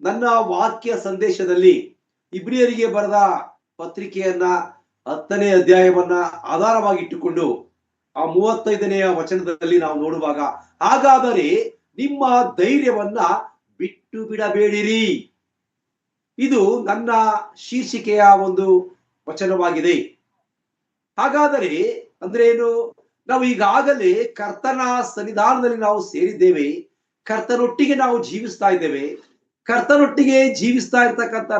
ನನ್ನ ವಾಕ್ಯ ಸಂದೇಶದಲ್ಲಿ ಇಬ್ರಿಯರಿಗೆ ಬರೆದ ಪತ್ರಿಕೆಯನ್ನ 10ನೇ ಅಧ್ಯಾಯವನ್ನ ಆಧಾರವಾಗಿಟ್ಟುಕೊಂಡು ಆ 35ನೆಯ ವಚನದಲ್ಲಿ ನಾವು ನೋಡುವಾಗ, ಹಾಗಾದರೆ ನಿಮ್ಮ ಧೈರ್ಯವನ್ನ ಬಿಟ್ಟು ಬಿಡಬೇಡಿರಿ. ಇದು ನನ್ನ ಶೀರ್ಷಿಕೆಯ ಒಂದು ವಚನವಾಗಿದೆ. ಹಾಗಾದರೆ ಅಂದ್ರೆ ಏನು? ನಾವು ಈಗಾಗಲೇ ಕರ್ತನ ಸನ್ನಿಧಾನದಲ್ಲಿ ನಾವು ಸೇರಿದ್ದೇವೆ, ಕರ್ತನೊಟ್ಟಿಗೆ ನಾವು ಜೀವಿಸ್ತಾ ಇದ್ದೇವೆ. ಕರ್ತನೊಟ್ಟಿಗೆ ಜೀವಿಸ್ತಾ ಇರ್ತಕ್ಕಂಥ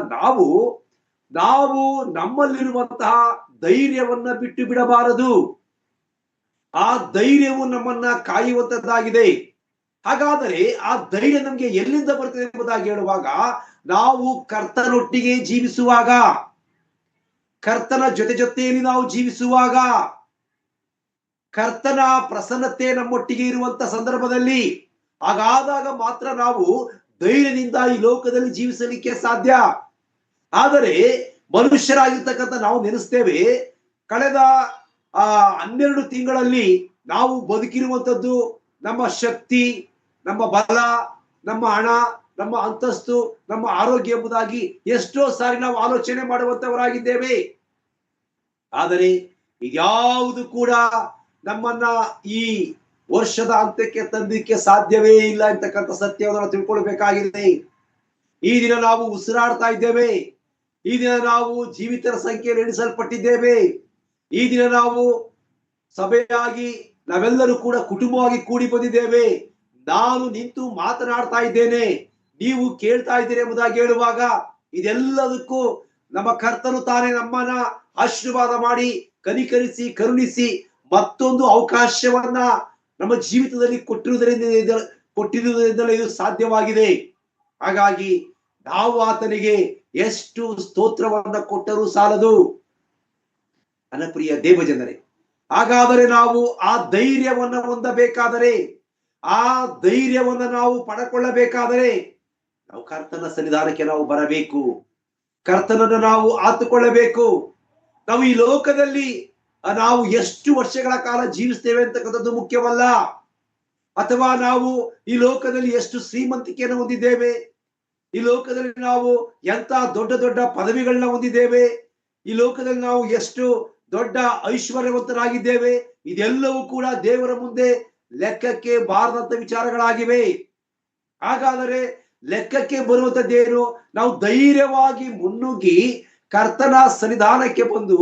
ನಾವು ನಮ್ಮಲ್ಲಿರುವಂತಹ ಧೈರ್ಯವನ್ನ ಬಿಟ್ಟು ಬಿಡಬಾರದು. ಆ ಧೈರ್ಯವು ನಮ್ಮನ್ನ ಕಾಯುವಂತದ್ದಾಗಿದೆ. ಹಾಗಾದರೆ ಆ ಧೈರ್ಯ ನಮಗೆ ಎಲ್ಲಿಂದ ಬರ್ತದೆ ಎಂಬುದಾಗಿ ಹೇಳುವಾಗ, ನಾವು ಕರ್ತನೊಟ್ಟಿಗೆ ಜೀವಿಸುವಾಗ, ಕರ್ತನ ಜೊತೆಯಲ್ಲಿ ನಾವು ಜೀವಿಸುವಾಗ, ಕರ್ತನ ಪ್ರಸನ್ನತೆ ನಮ್ಮೊಟ್ಟಿಗೆ ಇರುವಂತ ಸಂದರ್ಭದಲ್ಲಿ, ಹಾಗಾದಾಗ ಮಾತ್ರ ನಾವು ಧೈರ್ಯದಿಂದ ಈ ಲೋಕದಲ್ಲಿ ಜೀವಿಸಲಿಕ್ಕೆ ಸಾಧ್ಯ. ಆದರೆ ಮನುಷ್ಯರಾಗಿರ್ತಕ್ಕಂಥ ನಾವು ನೆನೆಸ್ತೇವೆ, ಕಳೆದ 12 ತಿಂಗಳಲ್ಲಿ ನಾವು ಬದುಕಿರುವಂತದ್ದು ನಮ್ಮ ಶಕ್ತಿ, ನಮ್ಮ ಬಲ, ನಮ್ಮ ಹಣ, ನಮ್ಮ ಅಂತಸ್ತು, ನಮ್ಮ ಆರೋಗ್ಯ ಎಂಬುದಾಗಿ ಎಷ್ಟೋ ಸಾರಿ ನಾವು ಆಲೋಚನೆ ಮಾಡುವಂತವರಾಗಿದ್ದೇವೆ. ಆದರೆ ಇದ್ಯಾವುದು ಕೂಡ ನಮ್ಮನ್ನ ಈ ವರ್ಷದ ಅಂತ್ಯಕ್ಕೆ ತಂದಿಕ್ಕೆ ಸಾಧ್ಯವೇ ಇಲ್ಲ ಅಂತಕ್ಕಂಥ ಸತ್ಯವನ್ನು ನಾವು ತಿಳ್ಕೊಳ್ಬೇಕಾಗಿದೆ. ಈ ದಿನ ನಾವು ಉಸಿರಾಡ್ತಾ ಇದ್ದೇವೆ, ಈ ದಿನ ನಾವು ಜೀವಿತರ ಸಂಖ್ಯೆಯಲ್ಲಿ ಎಣಿಸಲ್ಪಟ್ಟಿದ್ದೇವೆ, ಈ ದಿನ ನಾವು ಸಭೆಯಾಗಿ ನಾವೆಲ್ಲರೂ ಕೂಡ ಕುಟುಂಬವಾಗಿ ಕೂಡಿ ಬಂದಿದ್ದೇವೆ. ನಾನು ನಿಂತು ಮಾತನಾಡ್ತಾ ಇದ್ದೇನೆ, ನೀವು ಕೇಳ್ತಾ ಇದ್ದೀರಿ ಎಂಬುದಾಗಿ ಹೇಳುವಾಗ, ಇದೆಲ್ಲದಕ್ಕೂ ನಮ್ಮ ಕರ್ತನು ತಾನೇ ನಮ್ಮನ್ನ ಆಶೀರ್ವಾದ ಮಾಡಿ ಕನಿಕರಿಸಿ ಕರುಣಿಸಿ ಮತ್ತೊಂದು ಅವಕಾಶವನ್ನ ನಮ್ಮ ಜೀವಿತದಲ್ಲಿ ಕೊಟ್ಟಿರುವುದರಿಂದಲೇ ಇದು ಸಾಧ್ಯವಾಗಿದೆ. ಹಾಗಾಗಿ ನಾವು ಆತನಿಗೆ ಎಷ್ಟು ಸ್ತೋತ್ರವನ್ನ ಕೊಟ್ಟರೂ ಸಾಲದು. ನನ್ನ ಪ್ರಿಯ ದೇವಜನರೇ, ಹಾಗಾದರೆ ನಾವು ಆ ಧೈರ್ಯವನ್ನ ಹೊಂದಬೇಕಾದರೆ, ಆ ಧೈರ್ಯವನ್ನ ನಾವು ಪಡಕೊಳ್ಳಬೇಕಾದರೆ ನಾವು ಕರ್ತನ ಸನ್ನಿಧಾನಕ್ಕೆ ನಾವು ಬರಬೇಕು, ಕರ್ತನನ್ನು ನಾವು ಆತುಕೊಳ್ಳಬೇಕು. ನಾವು ಈ ಲೋಕದಲ್ಲಿ ನಾವು ಎಷ್ಟು ವರ್ಷಗಳ ಕಾಲ ಜೀವಿಸ್ತೇವೆ ಅಂತಕ್ಕಂಥದ್ದು ಮುಖ್ಯವಲ್ಲ, ಅಥವಾ ನಾವು ಈ ಲೋಕದಲ್ಲಿ ಎಷ್ಟು ಶ್ರೀಮಂತಿಕೆಯನ್ನು ಹೊಂದಿದ್ದೇವೆ, ಈ ಲೋಕದಲ್ಲಿ ನಾವು ಎಂತ ದೊಡ್ಡ ದೊಡ್ಡ ಪದವಿಗಳನ್ನ ಹೊಂದಿದ್ದೇವೆ, ಈ ಲೋಕದಲ್ಲಿ ನಾವು ಎಷ್ಟು ದೊಡ್ಡ ಐಶ್ವರ್ಯವಂತರಾಗಿದ್ದೇವೆ, ಇದೆಲ್ಲವೂ ಕೂಡ ದೇವರ ಮುಂದೆ ಲೆಕ್ಕಕ್ಕೆ ಬಾರದಂತ ವಿಚಾರಗಳಾಗಿವೆ. ಹಾಗಾದರೆ ಲೆಕ್ಕಕ್ಕೆ ಬರುವಂತದ್ದೇನು? ನಾವು ಧೈರ್ಯವಾಗಿ ಮುನ್ನುಗ್ಗಿ ಕರ್ತನ ಸನ್ನಿಧಾನಕ್ಕೆ ಬಂದು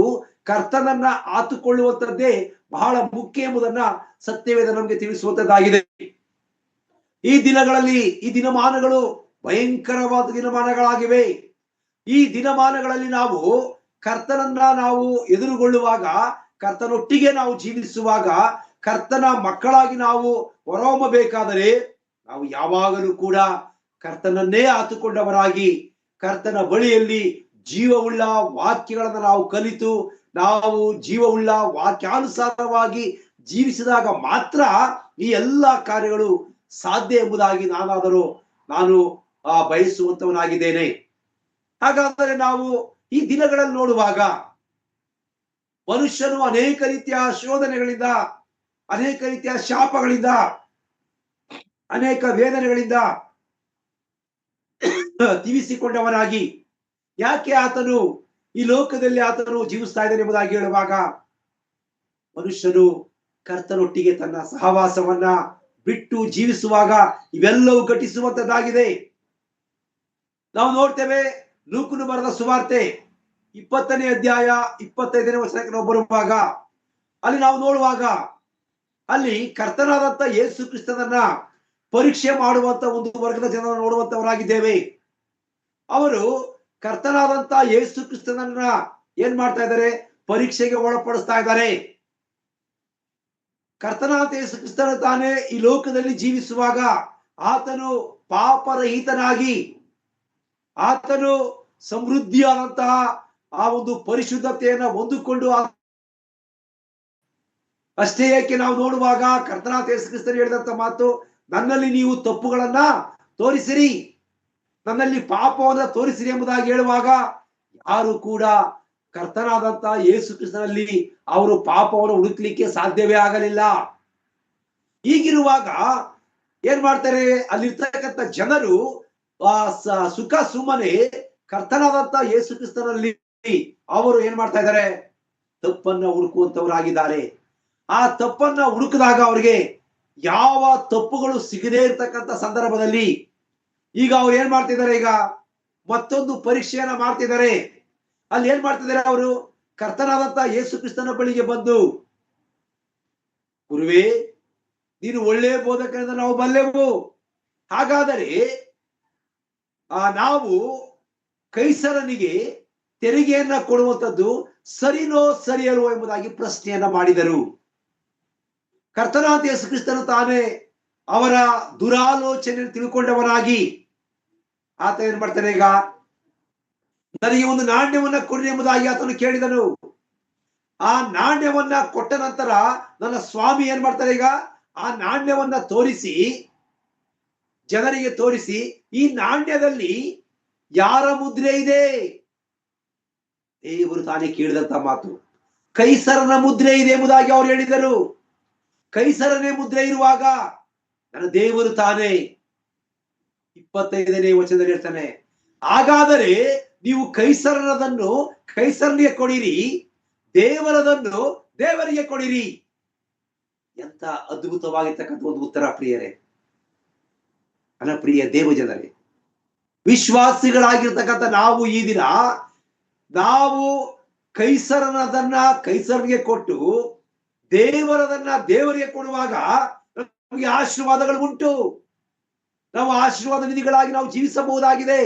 ಕರ್ತನನ್ನ ಆತುಕೊಳ್ಳುವಂತದ್ದೇ ಬಹಳ ಮುಖ್ಯ ಎಂಬುದನ್ನ ಸತ್ಯವೇದ ನಮಗೆ ತಿಳಿಸುವಂತದ್ದಾಗಿದೆ. ಈ ದಿನಗಳಲ್ಲಿ, ಈ ದಿನಮಾನಗಳು ಭಯಂಕರವಾದ ದಿನಮಾನಗಳಾಗಿವೆ. ಈ ದಿನಮಾನಗಳಲ್ಲಿ ನಾವು ಕರ್ತನನ್ನ ನಾವು ಎದುರುಗೊಳ್ಳುವಾಗ, ಕರ್ತನೊಟ್ಟಿಗೆ ನಾವು ಜೀವಿಸುವಾಗ, ಕರ್ತನ ಮಕ್ಕಳಾಗಿ ನಾವು ಹೊರಹೊಮ್ಮಬೇಕಾದರೆ ನಾವು ಯಾವಾಗಲೂ ಕೂಡ ಕರ್ತನನ್ನೇ ಆತುಕೊಂಡವರಾಗಿ, ಕರ್ತನ ಬಳಿಯಲ್ಲಿ ಜೀವವುಳ್ಳ ವಾಕ್ಯಗಳನ್ನು ನಾವು ಕಲಿತು, ನಾವು ಜೀವವುಳ್ಳ ವಾಕ್ಯಾನುಸಾರವಾಗಿ ಜೀವಿಸಿದಾಗ ಮಾತ್ರ ಈ ಎಲ್ಲ ಕಾರ್ಯಗಳು ಸಾಧ್ಯ ಎಂಬುದಾಗಿ ನಾನು ಬಯಸುವಂತವನಾಗಿದ್ದೇನೆ. ಹಾಗಾದರೆ ನಾವು ಈ ದಿನಗಳಲ್ಲಿ ನೋಡುವಾಗ ಮನುಷ್ಯನು ಅನೇಕ ರೀತಿಯ ಶೋಧನೆಗಳಿಂದ, ಅನೇಕ ರೀತಿಯ ಶಾಪಗಳಿಂದ, ಅನೇಕ ವೇದನೆಗಳಿಂದ ತಿವಿಸಿಕೊಂಡವನಾಗಿ, ಯಾಕೆ ಆತನು ಈ ಲೋಕದಲ್ಲಿ ಆತನು ಜೀವಿಸ್ತಾ ಇದ್ದಾನೆ ಎಂಬುದಾಗಿ ಹೇಳುವಾಗ, ಮನುಷ್ಯನು ಕರ್ತನೊಟ್ಟಿಗೆ ತನ್ನ ಸಹವಾಸವನ್ನ ಬಿಟ್ಟು ಜೀವಿಸುವಾಗ ಇವೆಲ್ಲವೂ ಘಟಿಸುವಂತದ್ದಾಗಿದೆ. ನಾವು ನೋಡ್ತೇವೆ, ಲೂಕನು ಬರೆದ ಸುವಾರ್ತೆ 20ನೇ ಅಧ್ಯಾಯ 25ನೇ ವಚನಕ್ಕೆ ನಾವು ಬರುವಾಗ, ಅಲ್ಲಿ ನಾವು ನೋಡುವಾಗ, ಅಲ್ಲಿ ಕರ್ತನಾದಂತ ಯೇಸು ಕ್ರಿಸ್ತನನ್ನ ಪರೀಕ್ಷೆ ಮಾಡುವಂತ ಒಂದು ವರ್ಗದ ಜನರನ್ನು ನೋಡುವಂತವರಾಗಿದ್ದೇವೆ. ಅವರು ಕರ್ತನಾದಂತ ಯೇಸು ಕ್ರಿಸ್ತನನ್ನ ಏನ್ ಮಾಡ್ತಾ ಇದ್ದಾರೆ? ಪರೀಕ್ಷೆಗೆ ಒಳಪಡಿಸ್ತಾ ಇದ್ದಾರೆ. ಕರ್ತನಾದ ಯೇಸು ಕ್ರಿಸ್ತನ ತಾನೇ ಈ ಲೋಕದಲ್ಲಿ ಜೀವಿಸುವಾಗ ಆತನು ಪಾಪರಹಿತನಾಗಿ, ಆತನು ಸಮೃದ್ಧಿಯಾದಂತಹ ಆ ಒಂದು ಪರಿಶುದ್ಧತೆಯನ್ನ ಹೊಂದಿಕೊಂಡು, ಅಷ್ಟೇ ಏಕೆ ನಾವು ನೋಡುವಾಗ ಕರ್ತನಾದ ಯೇಸು ಕ್ರಿಸ್ತನು ಹೇಳಿದಂತ ಮಾತು, ನನ್ನಲ್ಲಿ ನೀವು ತಪ್ಪುಗಳನ್ನ ತೋರಿಸಿರಿ, ನನ್ನಲ್ಲಿ ಪಾಪವನ್ನ ತೋರಿಸಿರಿ ಎಂಬುದಾಗಿ ಹೇಳುವಾಗ ಯಾರು ಕೂಡ ಕರ್ತನಾದಂತ ಯೇಸು ಕ್ರಿಸ್ತನಲ್ಲಿ ಅವರು ಪಾಪವನ್ನು ಹುಡುಕ್ಲಿಕ್ಕೆ ಸಾಧ್ಯವೇ ಆಗಲಿಲ್ಲ. ಹೀಗಿರುವಾಗ ಏನ್ ಮಾಡ್ತಾರೆ? ಅಲ್ಲಿರ್ತಕ್ಕಂಥ ಜನರು ಸುಖ ಸುಮ್ಮನೆ ಕರ್ತನಾದಂತ ಯೇಸು ಕ್ರಿಸ್ತನಲ್ಲಿ ಅವರು ಏನ್ ಮಾಡ್ತಾ ಇದ್ದಾರೆ? ತಪ್ಪನ್ನ ಹುಡುಕುವಂತವರಾಗಿದ್ದಾರೆ. ಆ ತಪ್ಪನ್ನ ಹುಡುಕಿದಾಗ ಅವರಿಗೆ ಯಾವ ತಪ್ಪುಗಳು ಸಿಗದೇ ಇರ್ತಕ್ಕಂಥ ಸಂದರ್ಭದಲ್ಲಿ ಈಗ ಅವ್ರು ಏನ್ ಮಾಡ್ತಿದ್ದಾರೆ? ಈಗ ಮತ್ತೊಂದು ಪರೀಕ್ಷೆಯನ್ನ ಮಾಡ್ತಿದ್ದಾರೆ. ಅಲ್ಲಿ ಏನ್ ಮಾಡ್ತಿದ್ದಾರೆ? ಅವರು ಕರ್ತನಾದಂತ ಯೇಸು ಕ್ರಿಸ್ತನ ಬಳಿಗೆ ಬಂದು, ಗುರುವೇ, ನೀನು ಒಳ್ಳೆಯ ಬೋಧಕರಿಂದ ನಾವು ಬಲ್ಲೆವು. ಹಾಗಾದರೆ ನಾವು ಕೈಸರನಿಗೆ ತೆರಿಗೆಯನ್ನ ಕೊಡುವಂಥದ್ದು ಸರಿನೋ ಸರಿಯಲ್ವೋ ಎಂಬುದಾಗಿ ಪ್ರಶ್ನೆಯನ್ನ ಮಾಡಿದರು. ಕರ್ತನಾದ ಯೇಸು ಕ್ರಿಸ್ತನು ತಾನೇ ಅವರ ದುರಾಲೋಚನೆ ತಿಳ್ಕೊಂಡವನಾಗಿ ಆತ ಏನ್ ಮಾಡ್ತಾನೆ? ಈಗ ನನಗೆ ಒಂದು ನಾಣ್ಯವನ್ನ ಕೊಡಿ ಎಂಬುದಾಗಿ ಆತನು ಕೇಳಿದನು. ಆ ನಾಣ್ಯವನ್ನ ಕೊಟ್ಟ ನಂತರ ನನ್ನ ಸ್ವಾಮಿ ಏನ್ ಮಾಡ್ತಾರೆ? ಈಗ ಆ ನಾಣ್ಯವನ್ನ ತೋರಿಸಿ, ಜನರಿಗೆ ತೋರಿಸಿ, ಈ ನಾಣ್ಯದಲ್ಲಿ ಯಾರ ಮುದ್ರೆ ಇದೆ? ದೇವರು ತಾನೇ ಕೇಳಿದಂತ ಮಾತು, ಕೈಸರನ ಮುದ್ರೆ ಇದೆ ಎಂಬುದಾಗಿ ಅವರು ಹೇಳಿದರು. ಕೈಸರನೇ ಮುದ್ರೆ ಇರುವಾಗ ನನ್ನ ದೇವರು ತಾನೇ 25ನೇ ವಚನದಲ್ಲಿ ಹೇಳ್ತಾನೆ, ಹಾಗಾದರೆ ನೀವು ಕೈಸರನದನ್ನು ಕೈಸರನಿಗೆ ಕೊಡಿರಿ, ದೇವರದನ್ನು ದೇವರಿಗೆ ಕೊಡಿರಿ. ಎಂತ ಅದ್ಭುತವಾಗಿರ್ತಕ್ಕಂಥ ಒಂದು ಉತ್ತರ ಪ್ರಿಯರೇ, ಅನಪ್ರಿಯ ದೇವ ಜನರೇ, ವಿಶ್ವಾಸಿಗಳಾಗಿರ್ತಕ್ಕಂಥ ನಾವು ಈ ದಿನ ನಾವು ಕೈಸರನದನ್ನ ಕೈಸರನಿಗೆ ಕೊಟ್ಟು ದೇವರದನ್ನ ದೇವರಿಗೆ ಕೊಡುವಾಗ ನಮಗೆ ಆಶೀರ್ವಾದಗಳು ಉಂಟು. ನಾವು ಆಶೀರ್ವಾದ ನಿಧಿಗಳಾಗಿ ನಾವು ಜೀವಿಸಬಹುದಾಗಿದೆ.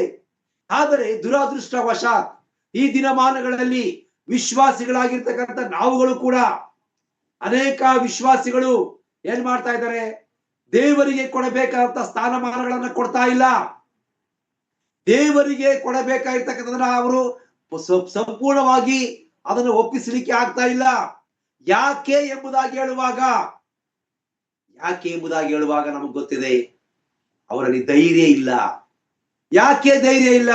ಆದರೆ ದುರಾದೃಷ್ಟವಶಾತ್ ಈ ದಿನಮಾನಗಳಲ್ಲಿ ವಿಶ್ವಾಸಿಗಳಾಗಿರ್ತಕ್ಕಂಥ ನಾವುಗಳು ಕೂಡ, ಅನೇಕ ವಿಶ್ವಾಸಿಗಳು ಏನ್ ಮಾಡ್ತಾ ಇದ್ದಾರೆ? ದೇವರಿಗೆ ಕೊಡಬೇಕಾದಂತ ಸ್ಥಾನಮಾನಗಳನ್ನ ಕೊಡ್ತಾ ಇಲ್ಲ. ದೇವರಿಗೆ ಕೊಡಬೇಕಾಗಿರ್ತಕ್ಕಂಥದನ್ನ ಅವರು ಸಂಪೂರ್ಣವಾಗಿ ಅದನ್ನು ಒಪ್ಪಿಸಲಿಕ್ಕೆ ಆಗ್ತಾ ಇಲ್ಲ. ಯಾಕೆ ಎಂಬುದಾಗಿ ಹೇಳುವಾಗ ನಮಗೆ ಗೊತ್ತಿದೆ, ಅವರಲ್ಲಿ ಧೈರ್ಯ ಇಲ್ಲ. ಯಾಕೆ ಧೈರ್ಯ ಇಲ್ಲ?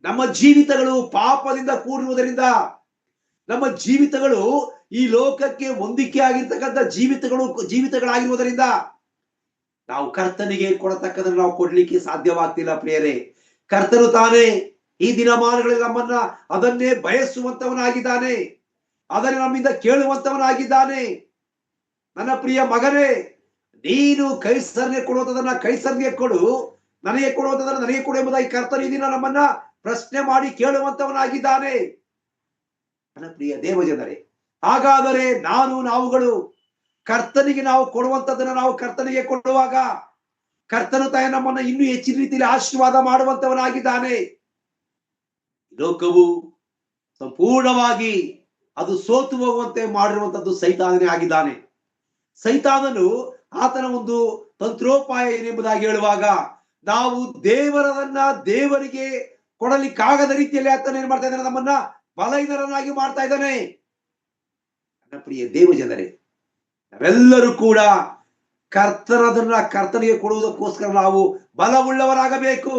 ನಮ್ಮ ಜೀವಿತಗಳು ಪಾಪದಿಂದ ಕೂಡಿರುವುದರಿಂದ, ನಮ್ಮ ಜೀವಿತಗಳು ಈ ಲೋಕಕ್ಕೆ ಹೊಂದಿಕೆ ಆಗಿರ್ತಕ್ಕಂಥ ಜೀವಿತಗಳಾಗಿರುವುದರಿಂದ ನಾವು ಕರ್ತನಿಗೆ ಕೊಡತಕ್ಕದನ್ನು ನಾವು ಕೊಡ್ಲಿಕ್ಕೆ ಸಾಧ್ಯವಾಗ್ತಿಲ್ಲ ಪ್ರಿಯರೇ. ಕರ್ತನು ತಾನೇ ಈ ದಿನಮಾನಗಳಲ್ಲಿ ನಮ್ಮನ್ನ ಅದನ್ನೇ ಬಯಸುವಂತವನಾಗಿದ್ದಾನೆ, ಅದನ್ನೇ ನಮ್ಮಿಂದ ಕೇಳುವಂತವನಾಗಿದ್ದಾನೆ. ನನ್ನ ಪ್ರಿಯ ಮಗನೇ, ನೀನು ಕೈಸರನಿಗೆ ಕೊಡುವಂತದನ್ನ ಕೈಸರನಿಗೆ ಕೊಡು, ನನಗೆ ಕೊಡುವಂತದನ್ನ ನನಗೆ ಕೊಡು ಎಂಬುದಾಗಿ ಕರ್ತನು ಈ ದಿನ ನಮ್ಮನ್ನ ಪ್ರಶ್ನೆ ಮಾಡಿ ಕೇಳುವಂತವನಾಗಿದ್ದಾನೆ. ನನ್ನ ಪ್ರಿಯ ದೇವಜನರೇ, ಹಾಗಾದರೆ ನಾವುಗಳು ಕರ್ತನಿಗೆ ನಾವು ಕೊಡುವಂತದನ್ನ ನಾವು ಕರ್ತನಿಗೆ ಕೊಡುವಾಗ ಕರ್ತನು ತಾಯಿ ನಮ್ಮನ್ನ ಇನ್ನೂ ಹೆಚ್ಚಿನ ರೀತಿಯಲ್ಲಿ ಆಶೀರ್ವಾದ ಮಾಡುವಂತವನಾಗಿದ್ದಾನೆ. ಲೋಕವು ಸಂಪೂರ್ಣವಾಗಿ ಅದು ಸೋತು ಹೋಗುವಂತೆ ಮಾಡಿರುವಂತದ್ದು ಸೈತಾನನೇ ಆಗಿದ್ದಾನೆ. ಸೈತಾನನು ಆತನ ಒಂದು ತಂತ್ರೋಪಾಯ ಏನೆಂಬುದಾಗಿ ಹೇಳುವಾಗ ನಾವು ದೇವರದನ್ನ ದೇವರಿಗೆ ಕೊಡಲಿಕ್ಕಾಗದ ರೀತಿಯಲ್ಲಿ ಆತನ ಏನ್ ಮಾಡ್ತಾ ಇದ್ದಾನೆ? ನಮ್ಮನ್ನ ಬಲಹೀನರನ್ನಾಗಿ ಮಾಡ್ತಾ ಇದ್ದಾನೆ. ನನ್ನ ಪ್ರಿಯ ದೇವ ಜನರೇ, ನಾವೆಲ್ಲರೂ ಕೂಡ ಕರ್ತನದನ್ನ ಕರ್ತನಿಗೆ ಕೊಡುವುದಕ್ಕೋಸ್ಕರ ನಾವು ಬಲವುಳ್ಳವರಾಗಬೇಕು.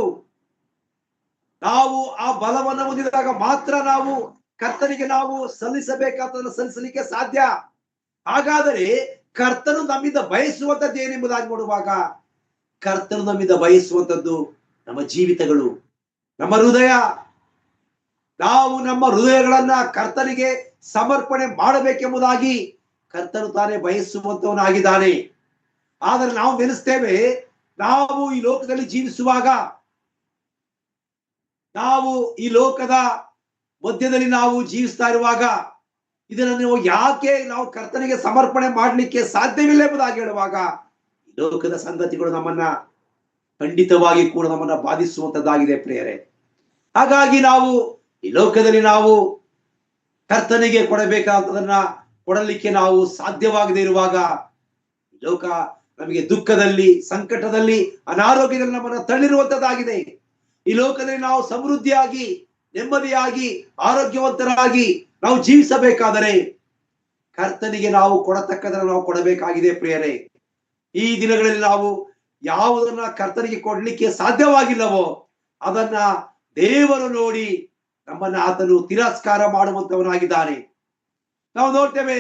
ನಾವು ಆ ಬಲವನ್ನು ಹೊಂದಿದಾಗ ಮಾತ್ರ ನಾವು ಕರ್ತನಿಗೆ ನಾವು ಸಲ್ಲಿಸಬೇಕಾದನ್ನು ಸಲ್ಲಿಸಲಿಕ್ಕೆ ಸಾಧ್ಯ. ಹಾಗಾದರೆ ಕರ್ತನು ನಮ್ಮಿಂದ ಬಯಸುವಂತದ್ದು ಏನೆಂಬುದಾಗಿ ನೋಡುವಾಗ, ಕರ್ತನು ನಮ್ಮಿಂದ ಬಯಸುವಂತದ್ದು ನಮ್ಮ ಜೀವಿತಗಳು, ನಮ್ಮ ಹೃದಯ. ನಾವು ನಮ್ಮ ಹೃದಯಗಳನ್ನ ಕರ್ತನಿಗೆ ಸಮರ್ಪಣೆ ಮಾಡಬೇಕೆಂಬುದಾಗಿ ಕರ್ತನು ತಾನೇ ಬಯಸುವಂತವನಾಗಿದ್ದಾನೆ. ಆದರೆ ನಾವು ನೆನೆಸ್ತೇವೆ, ನಾವು ಈ ಲೋಕದಲ್ಲಿ ಜೀವಿಸುವಾಗ, ನಾವು ಈ ಲೋಕದ ಮಧ್ಯದಲ್ಲಿ ನಾವು ಜೀವಿಸ್ತಾ ಇರುವಾಗ ಇದನ್ನು ಯಾಕೆ ನಾವು ಕರ್ತನಿಗೆ ಸಮರ್ಪಣೆ ಮಾಡಲಿಕ್ಕೆ ಸಾಧ್ಯವಿಲ್ಲ ಎಂಬುದಾಗಿ ಹೇಳುವಾಗ, ಲೋಕದ ಸಂಗತಿಗಳು ನಮ್ಮನ್ನ ಖಂಡಿತವಾಗಿ ಕೂಡ ನಮ್ಮನ್ನ ಬಾಧಿಸುವಂತದ್ದಾಗಿದೆ ಪ್ರಿಯರೇ. ಹಾಗಾಗಿ ನಾವು ಈ ಲೋಕದಲ್ಲಿ ನಾವು ಕರ್ತನಿಗೆ ಕೊಡಬೇಕಾದದನ್ನ ಕೊಡಲಿಕ್ಕೆ ನಾವು ಸಾಧ್ಯವಾಗದೇ ಇರುವಾಗ, ಲೋಕ ನಮಗೆ ದುಃಖದಲ್ಲಿ, ಸಂಕಟದಲ್ಲಿ, ಅನಾರೋಗ್ಯದಲ್ಲಿ ನಮ್ಮನ್ನ ತಳ್ಳಿರುವಂತದ್ದಾಗಿದೆ. ಈ ಲೋಕದಲ್ಲಿ ನಾವು ಸಮೃದ್ಧಿಯಾಗಿ, ನೆಮ್ಮದಿಯಾಗಿ, ಆರೋಗ್ಯವಂತರಾಗಿ ನಾವು ಜೀವಿಸಬೇಕಾದರೆ ಕರ್ತನಿಗೆ ನಾವು ಕೊಡತಕ್ಕದನ್ನು ನಾವು ಕೊಡಬೇಕಾಗಿದೆ ಪ್ರಿಯರೇ. ಈ ದಿನಗಳಲ್ಲಿ ನಾವು ಯಾವುದನ್ನ ಕರ್ತನಿಗೆ ಕೊಡ್ಲಿಕ್ಕೆ ಸಾಧ್ಯವಾಗಿಲ್ಲವೋ ಅದನ್ನ ದೇವರು ನೋಡಿ ನಮ್ಮನ್ನ ಆತನು ತಿರಸ್ಕಾರ ಮಾಡುವಂತವನಾಗಿದ್ದಾನೆ. ನಾವು ನೋಡ್ತೇವೆ,